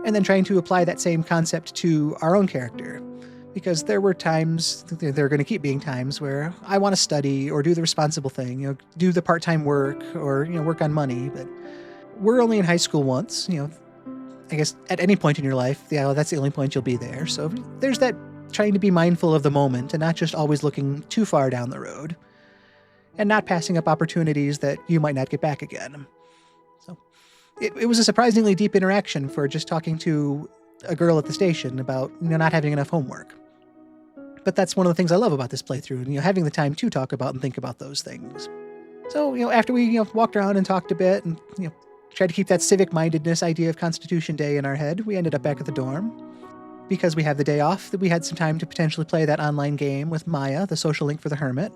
And then trying to apply that same concept to our own character. Because there were times, there are going to keep being times where I want to study or do the responsible thing, do the part-time work or, work on money. But we're only in high school once, I guess at any point in your life, that's the only point you'll be there. So there's that trying to be mindful of the moment and not just always looking too far down the road and not passing up opportunities that you might not get back again. So it was a surprisingly deep interaction for just talking to a girl at the station about not having enough homework. But that's one of the things I love about this playthrough, having the time to talk about and think about those things. So, after we, walked around and talked a bit and, tried to keep that civic-mindedness idea of Constitution Day in our head, we ended up back at the dorm. Because we have the day off, that we had some time to potentially play that online game with Maya, the social link for the Hermit.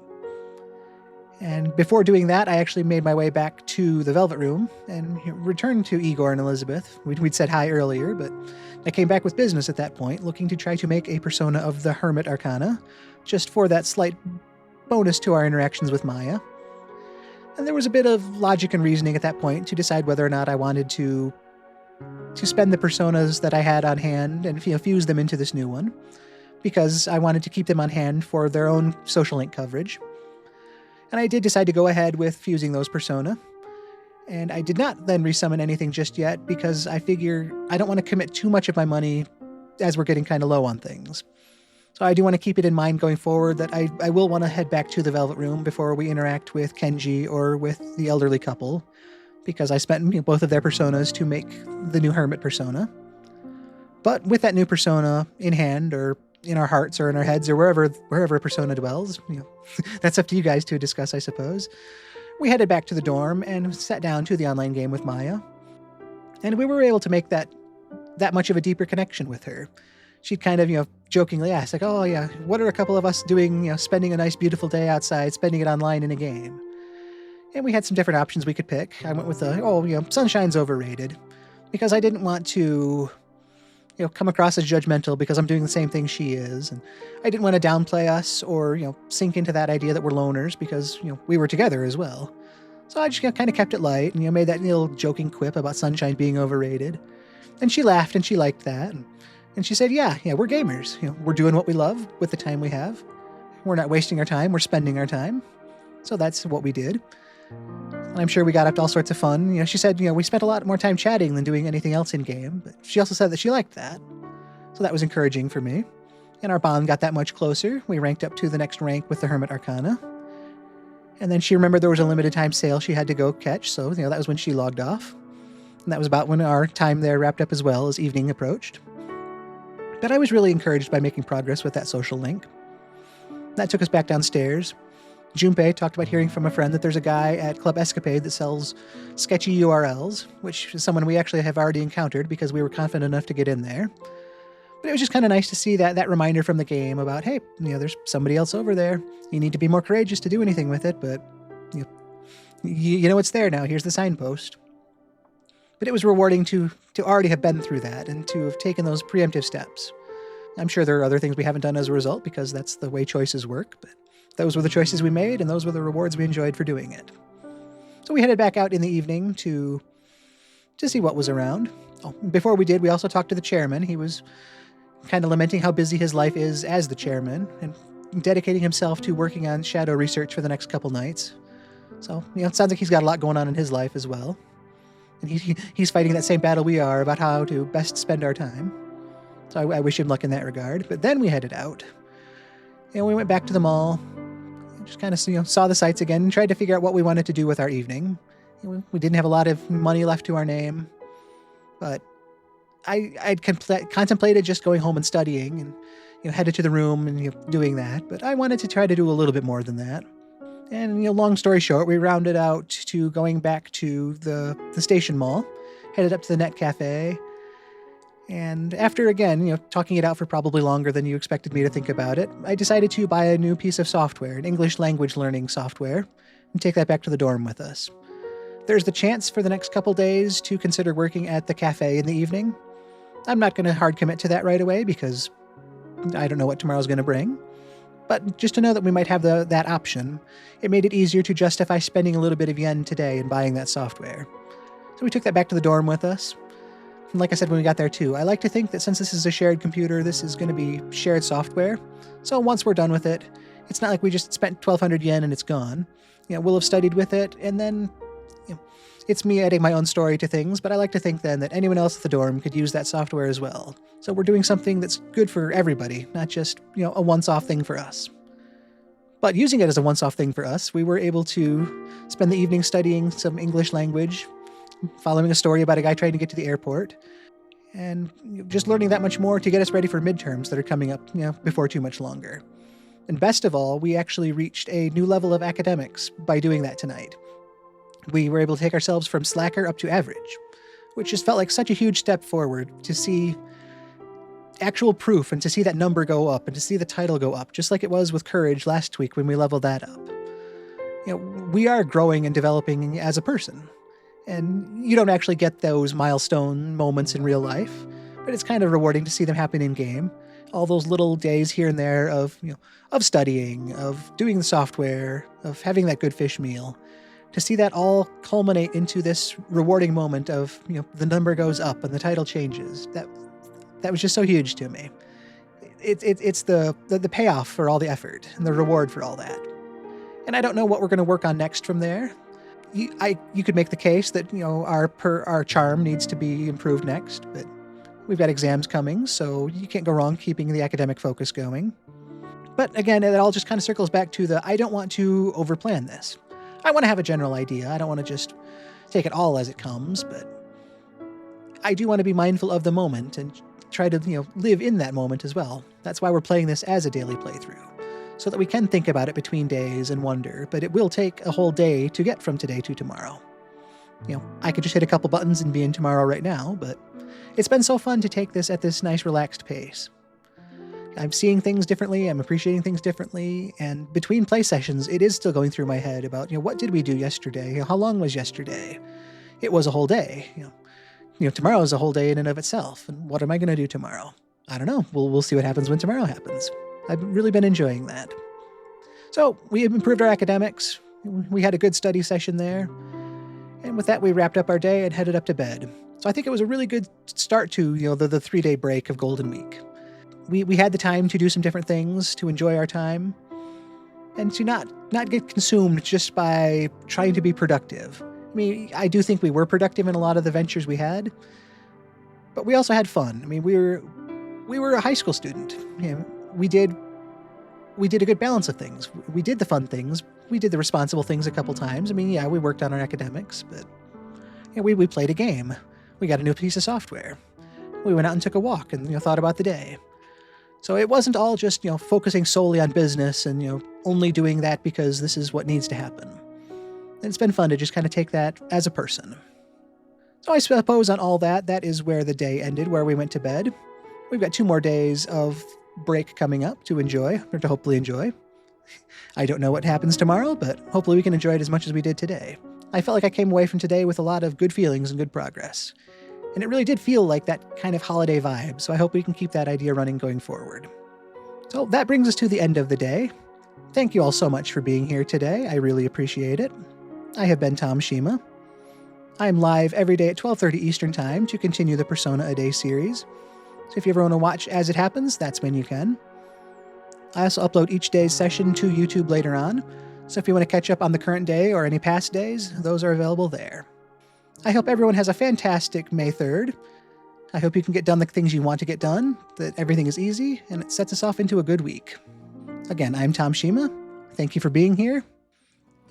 And before doing that, I actually made my way back to the Velvet Room and returned to Igor and Elizabeth. We'd said hi earlier, but I came back with business at that point, looking to try to make a persona of the Hermit Arcana, just for that slight bonus to our interactions with Maya. And there was a bit of logic and reasoning at that point to decide whether or not I wanted to spend the personas that I had on hand and fuse them into this new one, because I wanted to keep them on hand for their own social link coverage. And I did decide to go ahead with fusing those persona. And I did not then resummon anything just yet, because I figure I don't want to commit too much of my money as we're getting kind of low on things. So I do want to keep it in mind going forward that I will want to head back to the Velvet Room before we interact with Kenji or with the elderly couple, because I spent both of their personas to make the new hermit persona. But with that new persona in hand, or in our hearts or in our heads, or wherever a persona dwells, that's up to you guys to discuss, I suppose. We headed back to the dorm and sat down to the online game with Maya. And we were able to make that much of a deeper connection with her. She'd kind of, jokingly ask, like, oh yeah, what are a couple of us doing, spending a nice beautiful day outside, spending it online in a game? And we had some different options we could pick. I went with Sunshine's overrated, because I didn't want to, come across as judgmental because I'm doing the same thing she is. And I didn't want to downplay us or, sink into that idea that we're loners, because, we were together as well. So I just kind of kept it light and, made that little joking quip about Sunshine being overrated. And she laughed and she liked that. And she said, yeah, we're gamers. We're doing what we love with the time we have. We're not wasting our time. We're spending our time. So that's what we did. And I'm sure we got up to all sorts of fun. She said, we spent a lot more time chatting than doing anything else in game. But she also said that she liked that. So that was encouraging for me. And our bond got that much closer. We ranked up to the next rank with the Hermit Arcana. And then she remembered there was a limited time sale she had to go catch. So, that was when she logged off. And that was about when our time there wrapped up as well, as evening approached. But I was really encouraged by making progress with that social link. That took us back downstairs. Junpei talked about hearing from a friend that there's a guy at Club Escapade that sells sketchy URLs, which is someone we actually have already encountered because we were confident enough to get in there. But it was just kind of nice to see that reminder from the game about, hey, there's somebody else over there. You need to be more courageous to do anything with it, but you know it's there now. Here's the signpost. But it was rewarding to already have been through that and to have taken those preemptive steps. I'm sure there are other things we haven't done as a result, because that's the way choices work, but those were the choices we made and those were the rewards we enjoyed for doing it. So we headed back out in the evening to see what was around. Oh, before we did, we also talked to the chairman. He was kind of lamenting how busy his life is as the chairman and dedicating himself to working on shadow research for the next couple nights. So, it sounds like he's got a lot going on in his life as well. And he's fighting that same battle we are about how to best spend our time. So I wish him luck in that regard. But then we headed out. And we went back to the mall. Just kind of saw the sights again and tried to figure out what we wanted to do with our evening. We didn't have a lot of money left to our name. But I'd contemplated just going home and studying and headed to the room and doing that. But I wanted to try to do a little bit more than that. And, long story short, we rounded out to going back to the station mall, headed up to the Net Cafe. And after, again, talking it out for probably longer than you expected me to think about it, I decided to buy a new piece of software, an English language learning software, and take that back to the dorm with us. There's the chance for the next couple days to consider working at the cafe in the evening. I'm not going to hard commit to that right away because I don't know what tomorrow's going to bring. But just to know that we might have that option, it made it easier to justify spending a little bit of yen today and buying that software. So we took that back to the dorm with us. And like I said when we got there too, I like to think that since this is a shared computer, this is going to be shared software. So once we're done with it, it's not like we just spent 1,200 yen and it's gone. We'll have studied with it, and then it's me adding my own story to things, but I like to think then that anyone else at the dorm could use that software as well. So we're doing something that's good for everybody, not just, a once-off thing for us. But using it as a once-off thing for us, we were able to spend the evening studying some English language, following a story about a guy trying to get to the airport, and just learning that much more to get us ready for midterms that are coming up, before too much longer. And best of all, we actually reached a new level of academics by doing that tonight. We were able to take ourselves from slacker up to average, which just felt like such a huge step forward to see actual proof and to see that number go up and to see the title go up, just like it was with Courage last week when we leveled that up. We are growing and developing as a person, and you don't actually get those milestone moments in real life, but it's kind of rewarding to see them happen in game. All those little days here and there of studying, of doing the software, of having that good fish meal. to see that all culminate into this rewarding moment of, the number goes up and the title changes, that was just so huge to me. It's the payoff for all the effort and the reward for all that. And I don't know what we're going to work on next from there. You could make the case that, our charm needs to be improved next, but we've got exams coming, so you can't go wrong keeping the academic focus going. But again, it all just kind of circles back to I don't want to overplan this. I want to have a general idea. I don't want to just take it all as it comes, but I do want to be mindful of the moment and try to, live in that moment as well. That's why we're playing this as a daily playthrough, so that we can think about it between days and wonder, but it will take a whole day to get from today to tomorrow. I could just hit a couple buttons and be in tomorrow right now, but it's been so fun to take this at this nice, relaxed pace. I'm seeing things differently, I'm appreciating things differently, and between play sessions, it is still going through my head about, what did we do yesterday? How long was yesterday? It was a whole day. Tomorrow is a whole day in and of itself, and what am I going to do tomorrow? I don't know. We'll see what happens when tomorrow happens. I've really been enjoying that. So, we have improved our academics, we had a good study session there, and with that we wrapped up our day and headed up to bed. So I think it was a really good start to, the 3-day break of Golden Week. We had the time to do some different things, to enjoy our time, and to not get consumed just by trying to be productive. I mean, I do think we were productive in a lot of the ventures we had, but we also had fun. I mean, we were a high school student. We did a good balance of things. We did the fun things. We did the responsible things a couple times. I mean, yeah, we worked on our academics, but we played a game. We got a new piece of software. We went out and took a walk and thought about the day. So it wasn't all just focusing solely on business and only doing that because this is what needs to happen. And it's been fun to just kind of take that as a person. So I suppose on all that is where the day ended, where we went to bed. We've got 2 more days of break coming up to enjoy, or to hopefully enjoy. I don't know what happens tomorrow, but hopefully we can enjoy it as much as we did today. I felt like I came away from today with a lot of good feelings and good progress. And it really did feel like that kind of holiday vibe, so I hope we can keep that idea running going forward. So that brings us to the end of the day. Thank you all so much for being here today. I really appreciate it. I have been Tom Shima. I am live every day at 12:30 Eastern Time to continue the Persona A Day series. So if you ever want to watch as it happens, that's when you can. I also upload each day's session to YouTube later on, so if you want to catch up on the current day or any past days, those are available there. I hope everyone has a fantastic May 3rd. I hope you can get done the things you want to get done, that everything is easy, and it sets us off into a good week. Again, I'm Tom Shima. Thank you for being here,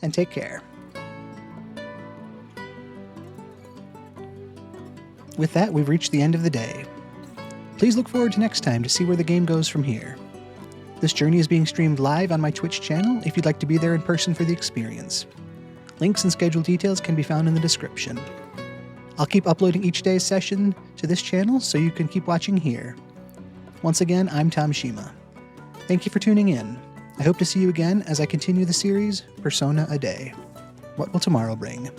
and take care. With that, we've reached the end of the day. Please look forward to next time to see where the game goes from here. This journey is being streamed live on my Twitch channel if you'd like to be there in person for the experience. Links and schedule details can be found in the description. I'll keep uploading each day's session to this channel so you can keep watching here. Once again, I'm Tom Shima. Thank you for tuning in. I hope to see you again as I continue the series, Persona A Day. What will tomorrow bring?